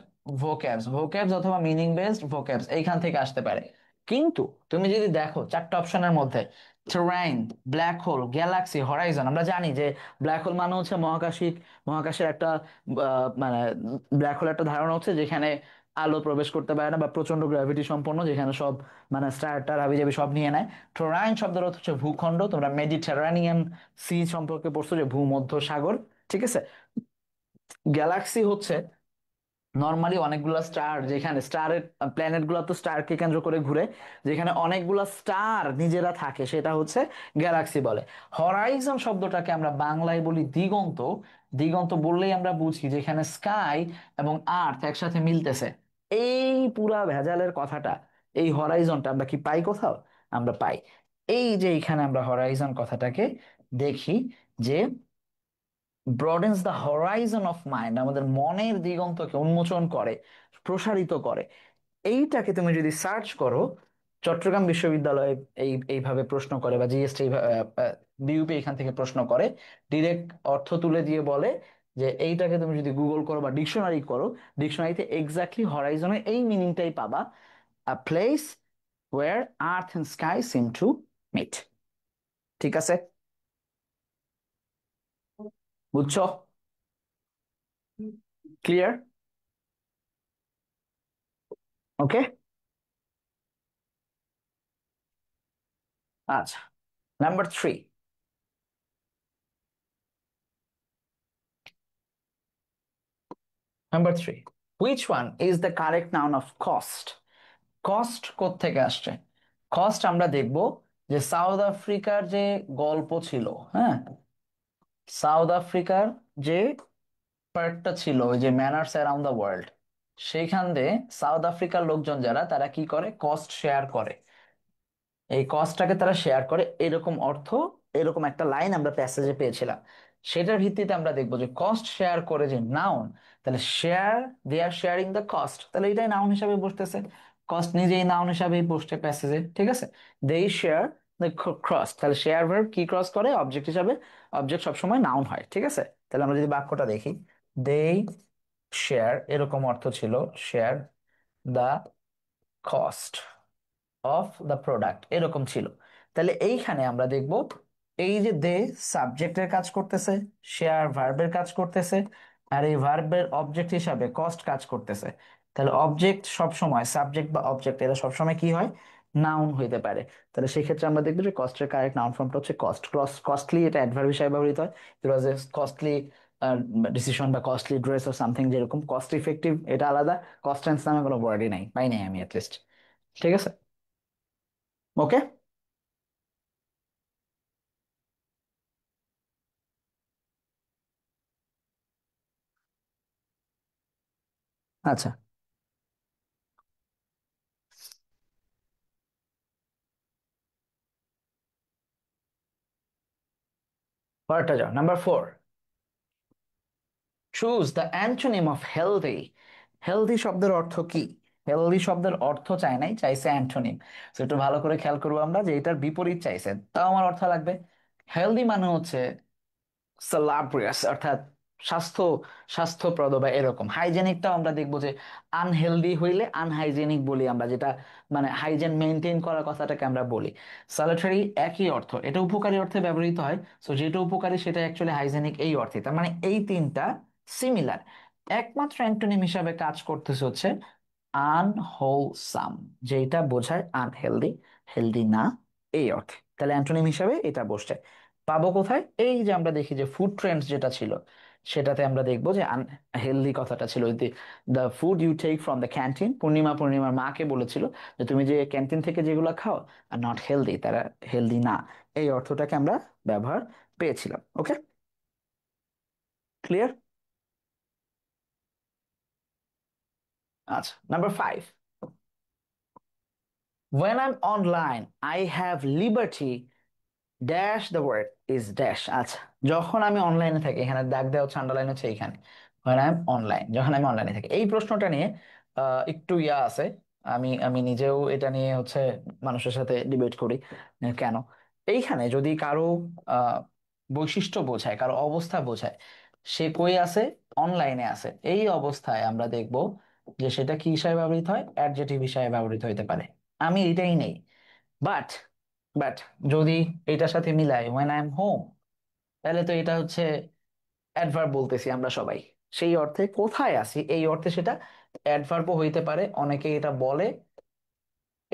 ভোকেবস, ভোকেবস অথবা মিনিং বেসড ভোকেবস এইখান থেকে আসতে পারে। কিন্তু তুমি যদি দেখো চারটা অপশনের মধ্যে টেরাইন, ব্ল্যাক হোল, গ্যালাক্সি, হরাইজন, আমরা জানি যে ব্ল্যাক হোল মানে হচ্ছে মহাকাশিক, মহাকাশের একটা মানে ব্ল্যাক হোল একটা ধারণা হচ্ছে যেখানে আলো প্রবেশ করতে পারে না বা প্রচন্ড গ্র্যাভিটি সম্পন্ন, যেখানে সব মানে স্টার টার হাবিজাবি সব নিয়ে নেয়। টোরাইন শব্দের অর্থ হচ্ছে ভূখণ্ড, তোমরা মেডিটেরানিয়ান সি সম্পর্কে পড়ছো যে ভূমধ্য সাগর, ঠিক আছে। গ্যালাক্সি হচ্ছে নর্মালি অনেকগুলা স্টার, যেখানে স্টারের প্ল্যানেট গুলা তো স্টারকে কেন্দ্র করে ঘুরে, যেখানে অনেকগুলা স্টার নিজেরা থাকে সেটা হচ্ছে গ্যালাক্সি বলে। হরাইজন শব্দটাকে আমরা বাংলায় বলি দিগন্ত। দিগন্ত বললেই আমরা বুঝি যেখানে স্কাই এবং আর্থ একসাথে মিলতেছে। এই পুরা ভেজালের কথাটা, এই হরাইজনটা আমরা কি পাই কোথাও? আমরা পাই এই যে এখানে আমরা হরাইজন কথাটাকে দেখি যে ব্রডেন্স দ্য হরাইজন অফ মাইন্ড, আমাদের মনের দিগন্তকে উন্মোচন করে, প্রসারিত করে। এইটাকে তুমি যদি সার্চ করো, চট্টগ্রাম বিশ্ববিদ্যালয়ে এইভাবে প্রশ্ন করে বা জিএসটি বিইউপি এখান থেকে প্রশ্ন করে, ডিরেক্ট অর্থ তুলে দিয়ে বলে যে এইটাকে তুমি যদি গুগল করো বা ডিকশনারি করো, ডিকশনারিতে এক্স্যাক্টলি হরাইজনের এই মিনিংটাই পাবা, a place where earth and sky seem to meet. ঠিক আছে, বুঝছো? ক্লিয়ার? ওকে, আচ্ছা, number three. Number three, which one is the correct noun of cost? Cost কোত্থেকে আসছে? কস্ট আমরা দেখব যে সাউথ আফ্রিকার যে গল্প ছিল, হ্যাঁ, সাউথ আফ্রিকার যে পার্টটা ছিল ওই যে ম্যানার্স অ্যারাউন্ড দ্য ওয়ার্ল্ড, সেইখান দিয়ে সাউথ আফ্রিকার লোকজন যারা তারা কি করে, কস্ট শেয়ার করে। এই কস্টটাকে তারা শেয়ার করে এরকম অর্থ, এরকম একটা লাইন আমরা প্যাসেজে পেয়েছিলাম। সেটার ভিত্তিতে আমরা দেখবো যে কস্ট শেয়ার করে যে নাউন, তাহলে share, they are sharing the cost, তাহলে এটাই নাউন হিসাবে বসতেছে। কস্ট নিজেই নাউন হিসাবেই বসছে প্যাসেজে, ঠিক আছে। দে শেয়ার দ্য ক্রস, তাহলে শেয়ার ভার্ব কি ক্রস করে অবজেক্ট হিসাবে, অবজেক্ট সবসময় নাউন হয়, ঠিক আছে। তাহলে আমরা যদি বাক্যটা দেখি, দে শেয়ার এরকম অর্থ ছিল, share the cost of the product এরকম ছিল। তাহলে এইখানে আমরা দেখব এই যে দে সাবজেক্টের কাজ করতেছে, শেয়ার ভার্বের কাজ করতেছে, আর এই ভার্বের অবজেক্ট হিসাবে কস্ট কাজ করতেছে। তাহলে অবজেক্ট সব সময়, সাবজেক্ট বা অবজেক্ট এরা সবসময় কি হয়, নাউন হইতে পারে। তাহলে সেই ক্ষেত্রে আমরা দেখবো যে কস্টের কারেক্ট নাউন ফর্মটা হচ্ছে কস্ট। কস্টলি এটা অ্যাডভার্ব হিসেবে ব্যবহৃত হয়। ইট ওয়াজ এ কস্টলি ডিসিশন বা কস্টলি ড্রেস অর সামথিং, যেরকম কস্ট ইফেক্টিভ এটা আলাদা। কস্টেন্স নামে কোনো ওয়ার্ডই নাই, পাই নাই আমি লিস্ট। ঠিক আছে, ওকে, আচ্ছা, পরেরটা যাও, number four. Choose the antonym of healthy. Healthy শব্দের অর্থ কি? হেলদি শব্দের অর্থ চাই নাই, চাইছে অ্যান্টোনিম। তো একটু ভালো করে খেয়াল করবো আমরা যে এটার বিপরীত চাইছে, তাও আমার অর্থ লাগবে। হেলদি মানে হচ্ছে সালাব্রিয়াস, অর্থাৎ স্বাস্থ্য, স্বাস্থ্যপ্রদ বা এরকম। হাইজেনিকটাও আমরা দেখবো যে আনহেলদি হইলে আনহাইজেনিক বলি আমরা, যেটা মানে হাইজেন মেনটেন করার কথাটাকে আমরা বলি। স্যালাটারি একই অর্থ, এটা উপকারী অর্থে ব্যবহৃত হয়। সো যেটা উপকারী সেটা অ্যাকচুয়ালি হাইজেনিক এই অর্থে, তার মানে এই তিনটা সিমিলার। একমাত্র অ্যান্টোনিম হিসাবে কাজ করতেছে হচ্ছে আনহোলসাম, যেটা বোঝায় আনহেলদি, হেলদি না এই অর্থে। তাহলে অ্যান্টোনিম হিসাবে এটা বসছে। পাবো কোথায়? এই যে আমরা দেখি যে ফুড ট্রেন্ডস যেটা ছিল সেটাতে আমরা দেখবো যে আনহেলদি কথাটা ছিল, the food you take from the canteen. Purnima পূর্ণিমার মাকে বলেছিল যে তুমি যে ক্যান্টিন থেকে যেগুলো খাও আর নট হেলদি, তারা হেলদি না, এই অর্থটাকে আমরা ব্যবহার পেয়েছিলাম। Okay, clear? আচ্ছা, number 5, when I'm online I have liberty dash the word is dash. আচ্ছা, যখন আমি অনলাইনে থাকি, এখানে দাগ দেওয়া হচ্ছে, আন্ডারলাইন হচ্ছে এইখানে, when I'm অনলাইন, যখন আমি অনলাইনে থাকি, এই প্রশ্নটা নিয়ে একটু ইয়া আছে। আমি আমি নিজেও এটা নিয়ে হচ্ছে মানুষের সাথে ডিবেট করি। কেন? এইখানে যদি কারো আহ, বৈশিষ্ট্য বোঝায়, কারো অবস্থা বোঝায়, সে কই আছে, অনলাইনে আছে, এই অবস্থায় আমরা দেখব যে সেটা কি হিসাবে ব্যবহৃত হয়, অ্যাডজেটিভ হিসাবে ব্যবহৃত হইতে পারে। আমি এটাই নেই। বাট বাট যদি এটার সাথে মিলাই when I am home, তাহলে তো এটা হচ্ছে অ্যাডভার্ব বলতেছি আমরা সবাই। সেই অর্থে কোথায় আছি এই অর্থে সেটা অ্যাডভার্বও হইতে পারে, অনেকে এটা বলে,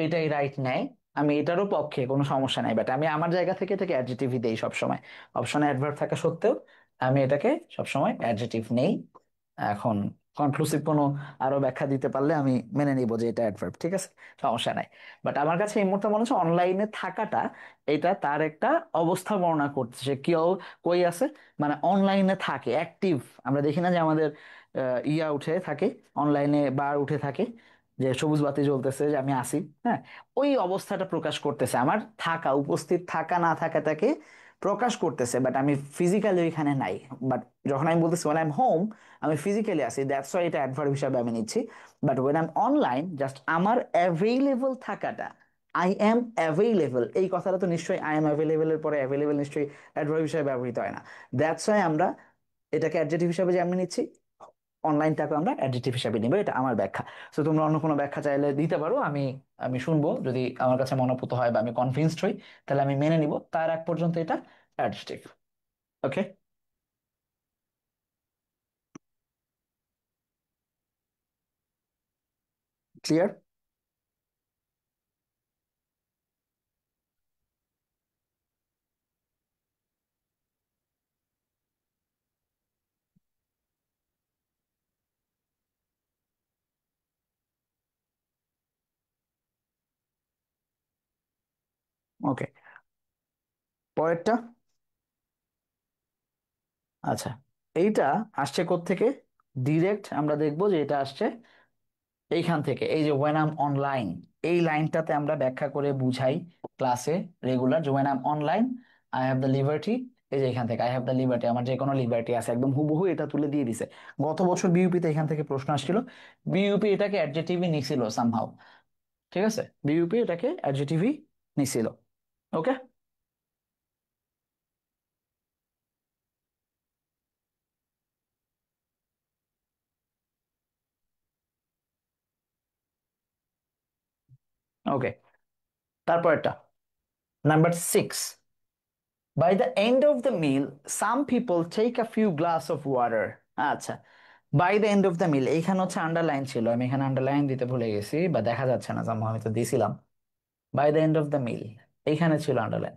এটাই রাইট নেয়। আমি এটারও পক্ষে, কোনো সমস্যা নাই, বাট আমি আমার জায়গা থেকে এটাকে অ্যাডজেটিভই দেই সবসময়। অপশনে অ্যাডভার্ব থাকা সত্ত্বেও আমি এটাকে সবসময় অ্যাডজেটিভ নেই। এখন কনক্লুসিভ কোনো আরো ব্যাখ্যা দিতে পারলে আমি মেনে নিব যে এটা অ্যাডভার্ব, ঠিক আছে, সমস্যা নাই। বাট আমার কাছে এই মুহূর্তে মনে হচ্ছে অনলাইনে থাকাটা, এটা তার একটা অবস্থা বর্ণনা করছে, সে কেউ কই আছে, মানে অনলাইনে থাকে, অ্যাক্টিভ। আমরা দেখি না যে আমাদের ইয়া উঠে থাকে, অনলাইনে বার উঠে থাকে, যে সবুজ বাতি জ্বলতেছে, যে আমি আসি, হ্যাঁ, ওই অবস্থাটা প্রকাশ করতেছে, আমার থাকা, উপস্থিত থাকা না থাকাটাকে প্রকাশ করতেছে, বাট আমি ফিজিক্যালি ওইখানে নাই। বাট যখন আমি বলতেছি when I'm home, আমি ফিজিক্যালি আছি, দ্যাটস ওয়াই এটা অ্যাডভার্ব হিসাবে আমি নিচ্ছি। But when I'm online, just আমার অ্যাভেইলেবল থাকাটা, আই এম অ্যাভেইলেবল, এই কথাটা তো নিশ্চয়ই আই এম অ্যাভেইলেবল এর পরে অ্যাভেইলেবল নিশ্চয়ই অ্যাডভার্ব হিসাবে ব্যবহৃত হয় না। দ্যাটস ওয়াই আমরা এটাকে অ্যাডজেক্টিভ হিসাবে যে আমি নিচ্ছি, অনলাইনটাকে আমরা অ্যাডজেক্টিভ হিসাবে নিবো, এটা আমার ব্যাখ্যা। তো তোমরা অন্য কোনো ব্যাখ্যা চাইলে দিতে পারো, আমি আমি শুনবো, যদি আমার কাছে মনোপুত হয় বা আমি কনভিন্সড হই, তাহলে আমি মেনে নিব, তার আগ পর্যন্ত এটা অ্যাডজেক্টিভ। ওকে, ক্লিয়ার। ওকে, পরেরটা। আচ্ছা, এইটা আসছে কোত্থেকে? ডিরেক্ট আমরা দেখবো যে এটা আসছে এইখান থেকে, এই যে when I'm online, এই লাইনটাতে আমরা ব্যাখ্যা করে বুঝাই ক্লাসে রেগুলার, যে when I'm online I have the liberty, এই যে এখান থেকে I have the liberty, আমার যে কোনো লিবার্টি আছে, একদম হুবহু এটা তুলে দিয়ে দিছে। গত বছর বিইউপি তে এখান থেকে প্রশ্ন আসছিল, বিইউপি এটাকে অ্যাডজেটিভই নিছিল সামহাউ, ঠিক আছে, বিইউপি এটাকে অ্যাডজেটিভই নিছিল। ওকে, ওকে, তারপরটা, number 6, by the end of the meal some people take a few glass of water। আচ্ছা, by the end of the meal, এইখানে হচ্ছে আন্ডারলাইন ছিল, আমি এখানে আন্ডারলাইন দিতে ভুলে গেছি, বা দেখা যাচ্ছে না, জানো আমি তো দিছিলাম। By the end of the meal, এইখানে ছিল underline,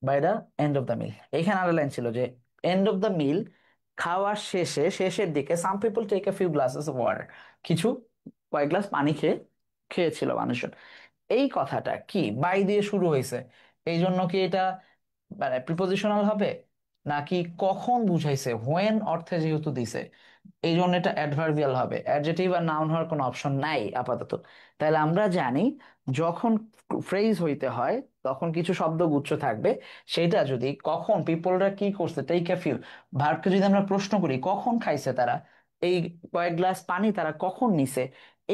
by the end of the meal, এইখানে আন্ডারলাইন ছিল যে এন্ড অফ দ্য মিল, খাওয়ার শেষে, শেষের দিকে, some people take a few glasses of water, কিছু কয়েক গ্লাস পানি খেয়েছিল মানুষজন। এই কথাটা কি বাই দিয়ে শুরু হয়েছে, এই জন্য কি এটা মানে প্রিপোজিশনাল হবে, নাকি কখন বুঝাইছে, হোয়েন অর্থে যেহেতু দিছে, এই জন্য এটা অ্যাডভার্বিয়াল হবে, অ্যাডজেটিভ আর নাউন হওয়ার কোনো অপশন নাই আপাতত। তাহলে আমরা জানি যখন ফ্রেজ হইতে হয় তখন কিছু শব্দগুচ্ছ থাকবে, সেটা যদি কখন পিপলরা কি করছে, টেক এ ফিউ, ভার্বকে যদি আমরা প্রশ্ন করি কখন খাইছে তারা, এই কয়েক গ্লাস পানি তারা কখন নিছে,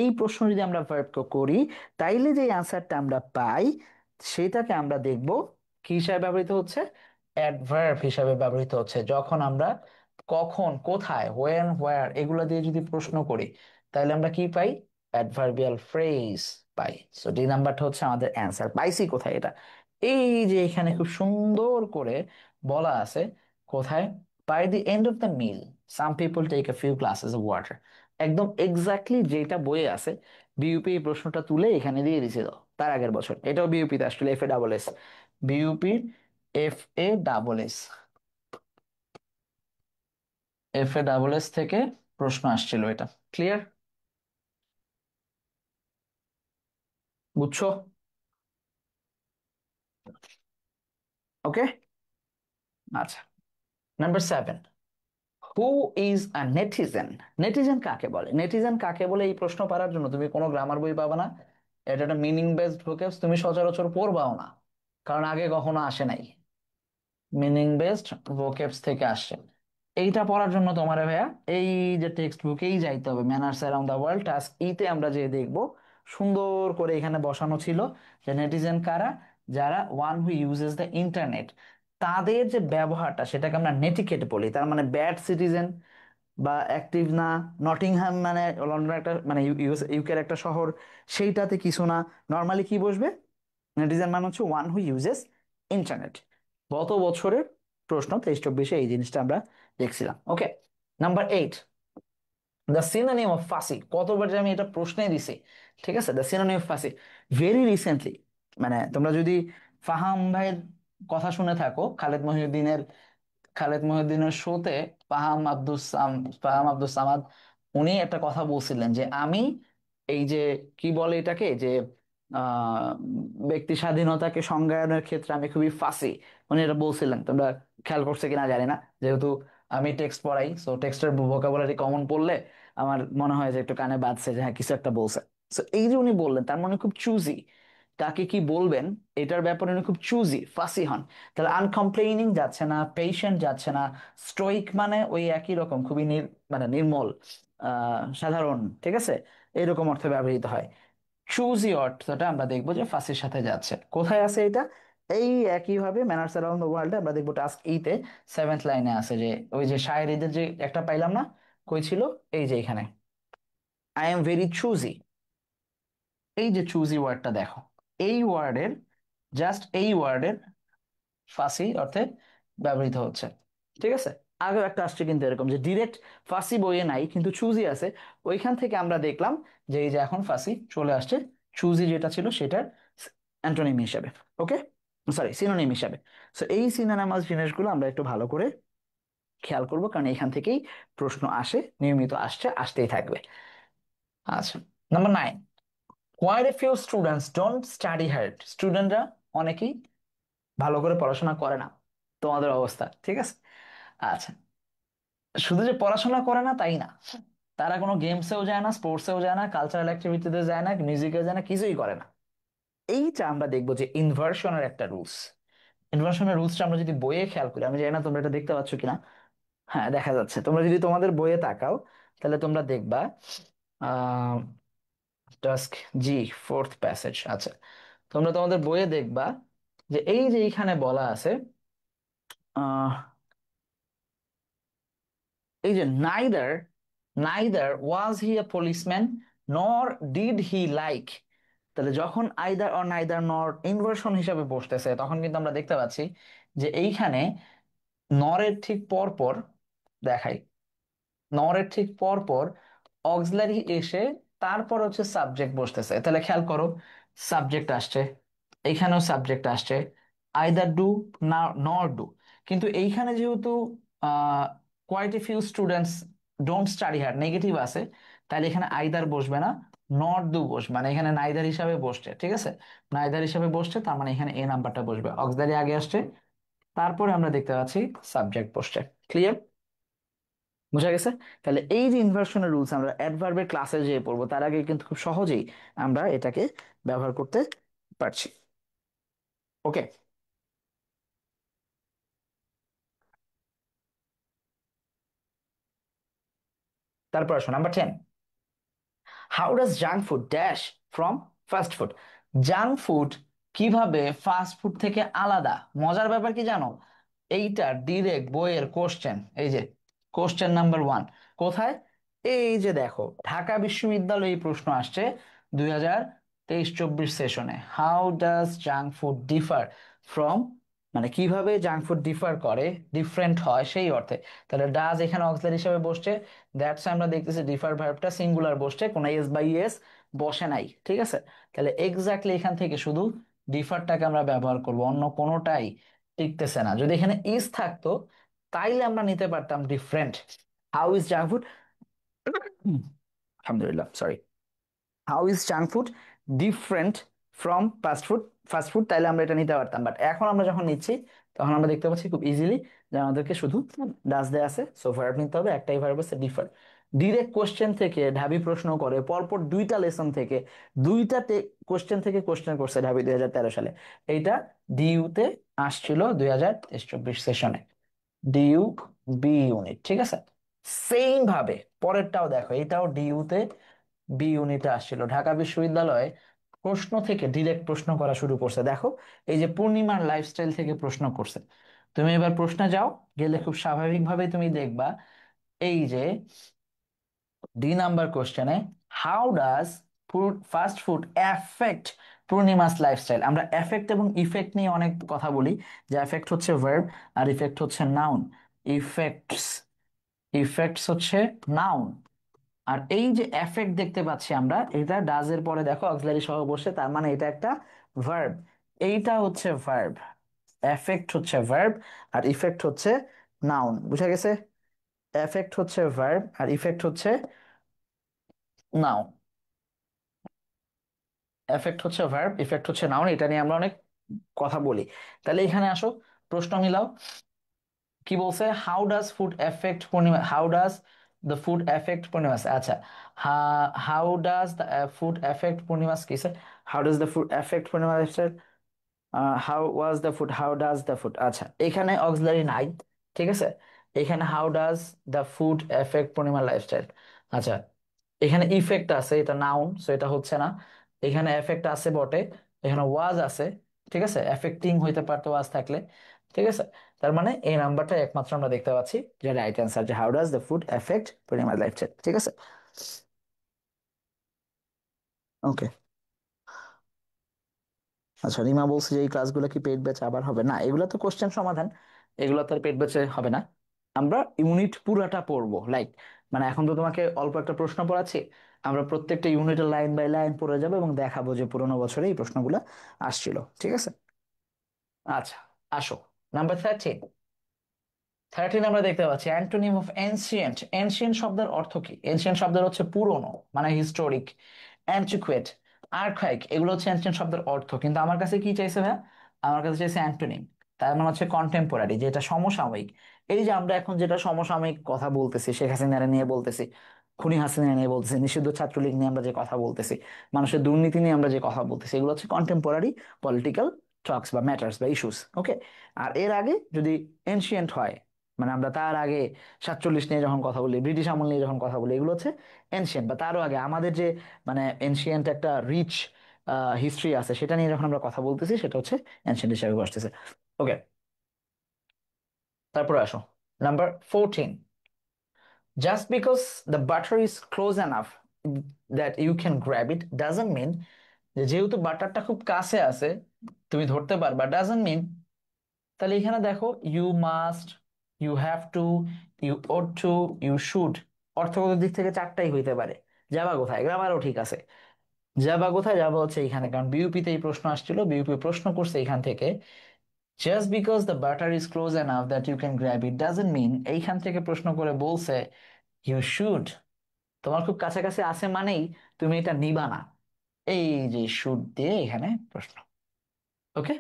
এই প্রশ্ন যদি আমরা ভার্বকে করি, তাইলে যে অ্যান্সারটা আমরা পাই, সেটাকে আমরা দেখব কি হিসাবে ব্যবহৃত হচ্ছে, অ্যাডভার্ব হিসাবে ব্যবহৃত হচ্ছে। যখন আমরা কখন, কোথায়, হোয়েন, হোয়ার, এগুলো দিয়ে যদি প্রশ্ন করি, তাহলে আমরা কি পাই, অ্যাডভার্বিয়াল ফ্রেজ পাই। সো ডি নাম্বারটা হচ্ছে আমাদের অ্যান্সার। পাইছি কোথায় এটা? এই যে এখানে খুব সুন্দর করে বলা আছে, কোথায়, by the end of the meal some people take a few glasses of water, একদম এক্স্যাক্টলি যেটা বইয়ে আছে। বিইউপি এই প্রশ্নটা তুলে এখানে দিয়ে দিছিল তার আগের বছর, এটাও বিইউপি তে আসলে, এফ এ double S, BUP, FA, FA থেকে প্রশ্ন আসছিল এটা। ক্লিয়ার? বুঝছো? ওকে, আচ্ছা, number 7, who is a netizen? Netizen কাকে বলে? নেটিজেন কাকে বলে এই প্রশ্ন পারার জন্য তুমি কোনো গ্রামার বই পাবা না। এটা একটা মিনিং বেসড ভোকেবস, তুমি সচরাচর পড়বাও না, কারণ আগে কখনো আসে নাই। মিনিং বেসড ভোকেবস থেকে আসছে। এইটা পড়ার জন্য তোমার ভাইয়া এই যে টেক্সট বুকেই যাইতে হবে। Manners around the world task ইতে আমরা যে দেখব, সুন্দর করে এখানে বসানো ছিল যে নেটিজেন কারা, যারা one who uses the internet, তাদের যে ব্যবহারটা সেটাকে আমরা নেটিকেট বলি। তার মানে ব্যাড সিটিজেন বা অ্যাক্টিভ না। নটিংহ্যাম মানে লন্ডন একটা মানে ইউএস ইউকের একটা শহর, সেইটাতে কিছু না। নর্মালি কি বসবে? নেটিজেন মানে হচ্ছে ওয়ান হু ইউজেস ইন্টারনেট। গত বছরের প্রশ্ন 23-24 এই জিনিসটা আমরা দেখছিলাম। ওকে, নাম্বার 8, দ্য সিনোনিম অফ ফাসি। কতবার যে আমি এটা প্রশ্নে দিছি, ঠিক আছে? The synonym of fussy very recently, মানে তোমরা যদি ফাহাম ভাইয়ের কথা শুনে থাকো, খালেদ মহিউদ্দিনের শোতে ফাহাম আব্দুস সামাদ উনি একটা কথা বলছিলেন যে আমি এই যে কি বলে এটাকে যে আহ ব্যক্তি স্বাধীনতাকে সংজ্ঞায়নের ক্ষেত্রে আমি খুবই ফাসি। উনি এটা বলছিলেন, তোমরা খেয়াল করছে কিনা জানি না, যেহেতু আমি টেক্সট পড়াই, সো টেক্সটের ভোকাবুলারি কমন পড়লে আমার মনে হয় যে একটু কানে বাজছে যে হ্যাঁ কিছু একটা বলছে। তো এই যে উনি বললেন, তার মানে খুব চুজি, কাকে কি বলবেন এটার ব্যাপারে উনি খুব চুজি, ফাসি হন। তাহলে আনকমপ্লেইনিং যাচ্ছে না, পেশেন্ট যাচ্ছে না, স্টোইক মানে ওই একই রকম, খুবই মানে নির্মল, সাধারণ, ঠিক আছে, এরকম অর্থে ব্যবহৃত হয়। চুজি অর্থটা আমরা দেখবো যে ফাঁসির সাথে যাচ্ছে। কোথায় আছে এটা? এই একই ভাবে ম্যানার্স অ্যারাউন্ড দ্য ওয়ার্ল্ড আমরা দেখবো টাস্ক ইতে 7th লাইনে আছে যে ওই যে শায়েরিদের যে একটা পাইলাম না, কই ছিল? এই যে এখানে, আই এম ভেরি চুজি। এই যে চুজি ওয়ার্ডটা দেখো, এই ওয়ার্ডের, জাস্ট এই ওয়ার্ডের ফাঁসি অর্থে ব্যবহৃত হচ্ছে, ঠিক আছে? আগেও একটা আসছে কিন্তু এরকম যে ডিরেক্ট ফাঁসি বইয়ে নাই কিন্তু চুজি আছে, ওইখান থেকে আমরা দেখলাম যে এই যে এখন ফাঁসি চলে আসছে চুজি যেটা ছিল সেটার অ্যান্টোনিম হিসাবে। ওকে, সরি, সিনোনিম হিসাবে। সো এই সিনোনিমাস জিনিসগুলো আমরা একটু ভালো করে খেয়াল করব, কারণ এখান থেকেই প্রশ্ন আসে, নিয়মিত আসছে, আসতেই থাকবে। আচ্ছা, number 9, quite a few students don't study hard. স্টুডেন্টরা অনেকেই ভালো করে পড়াশোনা করে না, তোমাদের অবস্থা, ঠিক আছে? আচ্ছা, শুধু যে পড়াশোনা করে না তাই না, তারা কোনো গেমসেও যায় না, স্পোর্টসেও যায় না, কালচারাল অ্যাক্টিভিটিতে যায় না, মিউজিকে যায় না, কিছুই করে না। এইটা আমরা দেখবো যে ইনভার্সনের একটা রুলস। ইনভার্সনের রুলসটা আমরা যদি বইয়ে খেয়াল করি, আমি জানি না তোমরা এটা দেখতে পাচ্ছ কিনা, হ্যাঁ দেখা যাচ্ছে। তোমরা যদি তোমাদের বইয়ে তাকাও তাহলে তোমরা দেখবা আহ টাস্ক জি, 4th প্যাসেজ। আচ্ছা, তোমরা তোমাদের বইয়ে দেখবা যে এই যে এইখানে বলা আছে আহ এই যে নাইদার নাইদার ওয়াজ হি এ পুলিশম্যান নর ডিড হি লাইক। তাহলে যখন আইদার অর নাইদার নর ইনভার্সন হিসাবে বসতেছে, তখন কিন্তু আমরা দেখতে পাচ্ছি যে এইখানে নরের ঠিক পর পর, দেখাই, নরের ঠিক পর পর অক্সিলারি এসে তারপর হচ্ছে সাবজেক্ট বসতেছে। তাহলে খেয়াল করো, সাবজেক্ট আসছে, এইখানেও সাবজেক্ট আসছে, আইদার ডু না নর ডু। কিন্তু এইখানে যেহেতু quite a few students don't study hard negative আছে, তাহলে এখানে আইদার বসবে না, নট ডু বসবে, মানে এখানে নাইদার হিসাবে বসছে, ঠিক আছে? নাইদার হিসাবে বসছে, তার মানে এখানে এ নাম্বারটা বসবে, অক্সিলারি আগে আসছে, তারপরে আমরা দেখতে পাচ্ছি সাবজেক্ট বসছে। ক্লিয়ার? বুঝা গেছে? তাহলে এই যে ইনভার্সনের রুলস আমরা অ্যাডভার্বের ক্লাসে যে পড়বো তার আগে কিন্তু খুব সহজেই আমরা এটাকে ব্যবহার করতে পারছি। ওকে, তারপর আসো number 10, how does junk food dash from fast food? Junk food কিভাবে ফাস্ট ফুড থেকে আলাদা? মজার ব্যাপার কি জানো, এইটা ডিরেক্ট বইয়ের কোশ্চেন। এই যে কোশ্চেন নাম্বার 1 কোথায়, এই যে দেখো ঢাকা বিশ্ববিদ্যালয়ে এই প্রশ্ন আসছে 2023-24 সেশনে। How does junk food differ from, মানে কিভাবে জাঙ্ক ফুড ডিফার করে, ডিফারেন্ট হয় সেই অর্থে। তাহলে ডাজ এখানে অক্সিলারি হিসেবে বসছে, দ্যাটস আমরা দেখতেছি ডিফার ভার্বটা সিঙ্গুলার বসছে, কোনো এস বাই এস বসে নাই, ঠিক আছে? তাহলে এক্স্যাক্টলি এখান থেকে শুধু ডিফারটাকে আমরা ব্যবহার করব, অন্য কোনোটাই টিকতেছে না। যদি এখানে ইজ থাকতো তাইলে আমরা নিতে পারতাম different. How is junk food, আলহামদুলিল্লাহ, sorry, how is junk food different from fast food, fast food, তাইলে আমরা এটা নিতে পারতাম, বাট এখন আমরা যখন নিচ্ছি তখন আমরা দেখতে পাচ্ছি খুব ইজিলি যে আমাদেরকে শুধু ডাস দেয়া আছে, সো ভার্ব নিতে হবে, একটাই ভার্ব আছে ডিফার। ডিরেক্ট কোশ্চেন থেকে ঢাবি প্রশ্ন করে পরপর দুইটা লেসন থেকে, দুইটা কোশ্চেন থেকে কোশ্চেন করছে ঢাবি 2013 সালে। এইটা ডিইউতে আসছিল 2023-24 সেশনে, ডিইউ বি ইউনিট, ঠিক আছে। সেম ভাবে পরেরটাও দেখো, এটাও ডিইউতে বি ইউনিটে আসছিল, ঢাকা বিশ্ববিদ্যালয়ে প্রশ্ন থেকে ডিরেক্ট প্রশ্ন করা শুরু করছে। দেখো এই যে পূর্ণিমার লাইফস্টাইল থেকে প্রশ্ন করছে, তুমি এবার প্রশ্নে যাও, গেলে খুব স্বাভাবিকভাবেই তুমি দেখবা এই যে ডি নাম্বার কোশ্চেনে how does food fast food affect Purnima's lifestyle. আমরা এফেক্ট এবং ইফেক্ট নিয়ে অনেক কথা বলি, যে এফেক্ট হচ্ছে ভার্ব আর ইফেক্ট হচ্ছে নাউন। ইফেক্টস, ইফেক্টস হচ্ছে নাউন, আর এই যে এফেক্ট দেখতে পাচ্ছি আমরা, এটা ডাজ এর পরে দেখো অক্সিলারি সহ বসে, তার মানে এটা একটা ভার্ব, এইটা হচ্ছে ভার্ব, এফেক্ট হচ্ছে ভার্ব আর ইফেক্ট হচ্ছে নাউন, বুঝা গেছে? এফেক্ট হচ্ছে ভার্ব আর ইফেক্ট হচ্ছে নাউন, এফেক্ট হচ্ছে ভার্ব, ইফেক্ট হচ্ছে নাউন, এটা নিয়ে আমরা অনেক কথা বলি। তাহলে এখানে আসো, প্রশ্ন মিলাও, কি বলছে, how does food affect Purnima, how does the food affect Purnima's, আচ্ছা, how does the food affect Purnima's, কিসে, how does the food affect Purnima, how was the food, how does the food, আচ্ছা এখানে অক্সিলারি নাই, ঠিক আছে। এখানে how does the food affect Purnima lifestyle, আচ্ছা এখানে ইফেক্ট আছে, এটা নাউন, সো এটা হচ্ছে না। এখানে এফেক্ট আছে বটে, এখানে ওয়াজ আছে, ঠিক আছে, এফেক্টিং হইতে পারতো ওয়াজ থাকলে, ঠিক আছে। তার মানে এই নাম্বারটা একমাত্র আমরা দেখতে পাচ্ছি যে রাইট অ্যান্সার, যে how does the food affect Purnima lifestyle, ঠিক আছে। ওকে, আচ্ছা রিমা বলছে যে এই ক্লাসগুলো কি পেইড ব্যাচ আবার হবে? না, এগুলো তো কোশ্চেন সমাধান, এগুলো তো আর পেইড ব্যাচে হবে না। আমরা ইউনিট পুরাটা পড়বো, লাইক মানে এখন তো তোমাকে অল্প একটা প্রশ্ন পড়াচ্ছি, আমরা প্রত্যেকটা ইউনিটের লাইন বাই লাইন পড়ে যাবো এবং দেখাবো যে পুরোনো বছরে এই প্রশ্নগুলো আসছিল, ঠিক আছে। আচ্ছা, আসো নাম্বার 13। 13 আমরা দেখতে পাচ্ছি অ্যান্টোনিম অফ এনশিয়েন্ট। এনশিয়েন্ট শব্দের অর্থ কি? এনশিয়েন্ট শব্দের হচ্ছে পুরনো, মানে হিস্টোরিক, অ্যান্টিকুয়েট, আর্কাইক, এগুলো হচ্ছে এনশিয়েন্ট শব্দের অর্থ, কিন্তু আমার কাছে কি চাইছে ভাইয়া? আমার কাছে চাইছে অ্যান্টোনিম, তার মানে হচ্ছে কন্টেম্পোরারি, যেটা সমসাময়িক। এই যে আমরা এখন যেটা সমসাময়িক কথা বলতেছি, শেখ হাসিনা নিয়ে বলতেছি, খুনি হাসিনা নিয়ে বলতেছি, নিষিদ্ধ ছাত্রলীগ নিয়ে আমরা যে কথা বলতেছি, মানুষের দুর্নীতি নিয়ে আমরা যে কথা বলতেছি, এগুলো হচ্ছে কন্টেম্পোরারি পলিটিক্যাল টক্স বা ম্যাটার্স বা ইস্যুস, ওকে। আর এর আগে যদি এনশিয়েন্ট হয়, মানে আমরা তার আগে 47 নিয়ে যখন কথা বলি, ব্রিটিশ আমল নিয়ে যখন কথা বলি, এগুলো হচ্ছে এনশিয়েন্ট, বা তারও আগে আমাদের যে মানে এনশিয়েন্ট একটা রিচ হিস্ট্রি আছে, সেটা নিয়ে যখন আমরা কথা বলতেছি, সেটা হচ্ছে এনশিয়েন্ট হিসাবে বসতেছে, ওকে। তারপরে আসো number 14। Just because the butter is close enough that you can grab it doesn't mean, যেহেতু বাটারটা খুব কাছে আছে তুমি ধরতে পারবা, ডাজন্ট মিন। তাহলে এখানে দেখো you must, you have to, you ought to, you should, অর্থগত দিক থেকে চারটাই হইতে পারে। যাবা কোথায়? গ্রামারও ঠিক আছে, যাবা কোথায়? যাবা হচ্ছে এখানে, কারণ বিউপিতে এই প্রশ্ন আসছিল, বিউপি প্রশ্ন করছে এখান থেকে, just because the butter is close enough that you can grab it doesn't mean, এইখান থেকে প্রশ্ন করে বলছে ইউ শুড, তোমার খুব কাছাকাছি আছে মানেই তুমি এটা নিবা না, এই যে শুড দিয়ে এখানে প্রশ্ন, ওকে।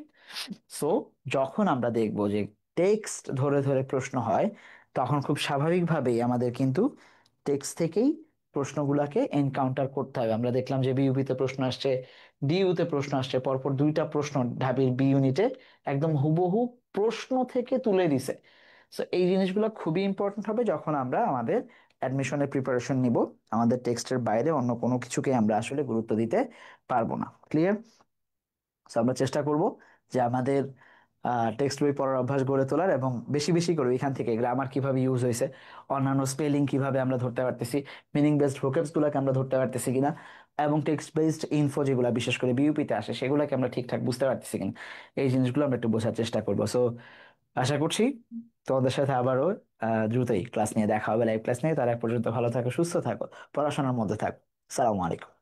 সো যখন আমরা দেখব যে টেক্সট ধরে ধরে প্রশ্ন হয়, তখন খুব স্বাভাবিকভাবেই আমাদের কিন্তু টেক্সট থেকেই প্রশ্নগুলোকে এনকাউন্টার করতে হবে। আমরা দেখলাম যে বিইউতে প্রশ্ন আসছে, ডিইউতে প্রশ্ন আসছে, পরপর দুইটা প্রশ্ন ঢাবির বি ইউনিটে একদম হুবহু প্রশ্ন থেকে তুলে দিছে। সো এই জিনিসগুলো খুবই ইম্পর্টেন্ট হবে যখন আমরা আমাদের অ্যাডমিশনের প্রিপারেশন নিব। আমাদের টেক্সটের বাইরে অন্য কোনো কিছুকে আমরা আসলে গুরুত্ব দিতে পারবো না, ক্লিয়ার? তো আমরা চেষ্টা করব যে আমাদের টেক্সট বই পড়ার অভ্যাস গড়ে তোলার, এবং বেশি বেশি করে এখান থেকে গ্রামার কিভাবে ইউজ হয়েছে, অন্যান্য স্পেলিং কিভাবে আমরা ধরতে পারতেছি, মিনিং বেসড ভোকেবস গুলাকে আমরা ধরতে পারতেছি কিনা, এবং টেক্সট বেসড ইনফো যেগুলো বিশেষ করে বিইউপিতে আসে সেগুলোকে আমরা ঠিকঠাক বুঝতে পারতেছি কিনা, এই জিনিসগুলো আমরা একটু বোঝার চেষ্টা করবো। সো আশা করছি তোমাদের সাথে আবারও দ্রুতই ক্লাস নিয়ে দেখা হবে, লাইভ ক্লাস নিয়ে। তার এক পর্যন্ত ভালো থাকো, সুস্থ থাকো, পড়াশোনার মধ্যে থাকো। সালামু আলাইকুম।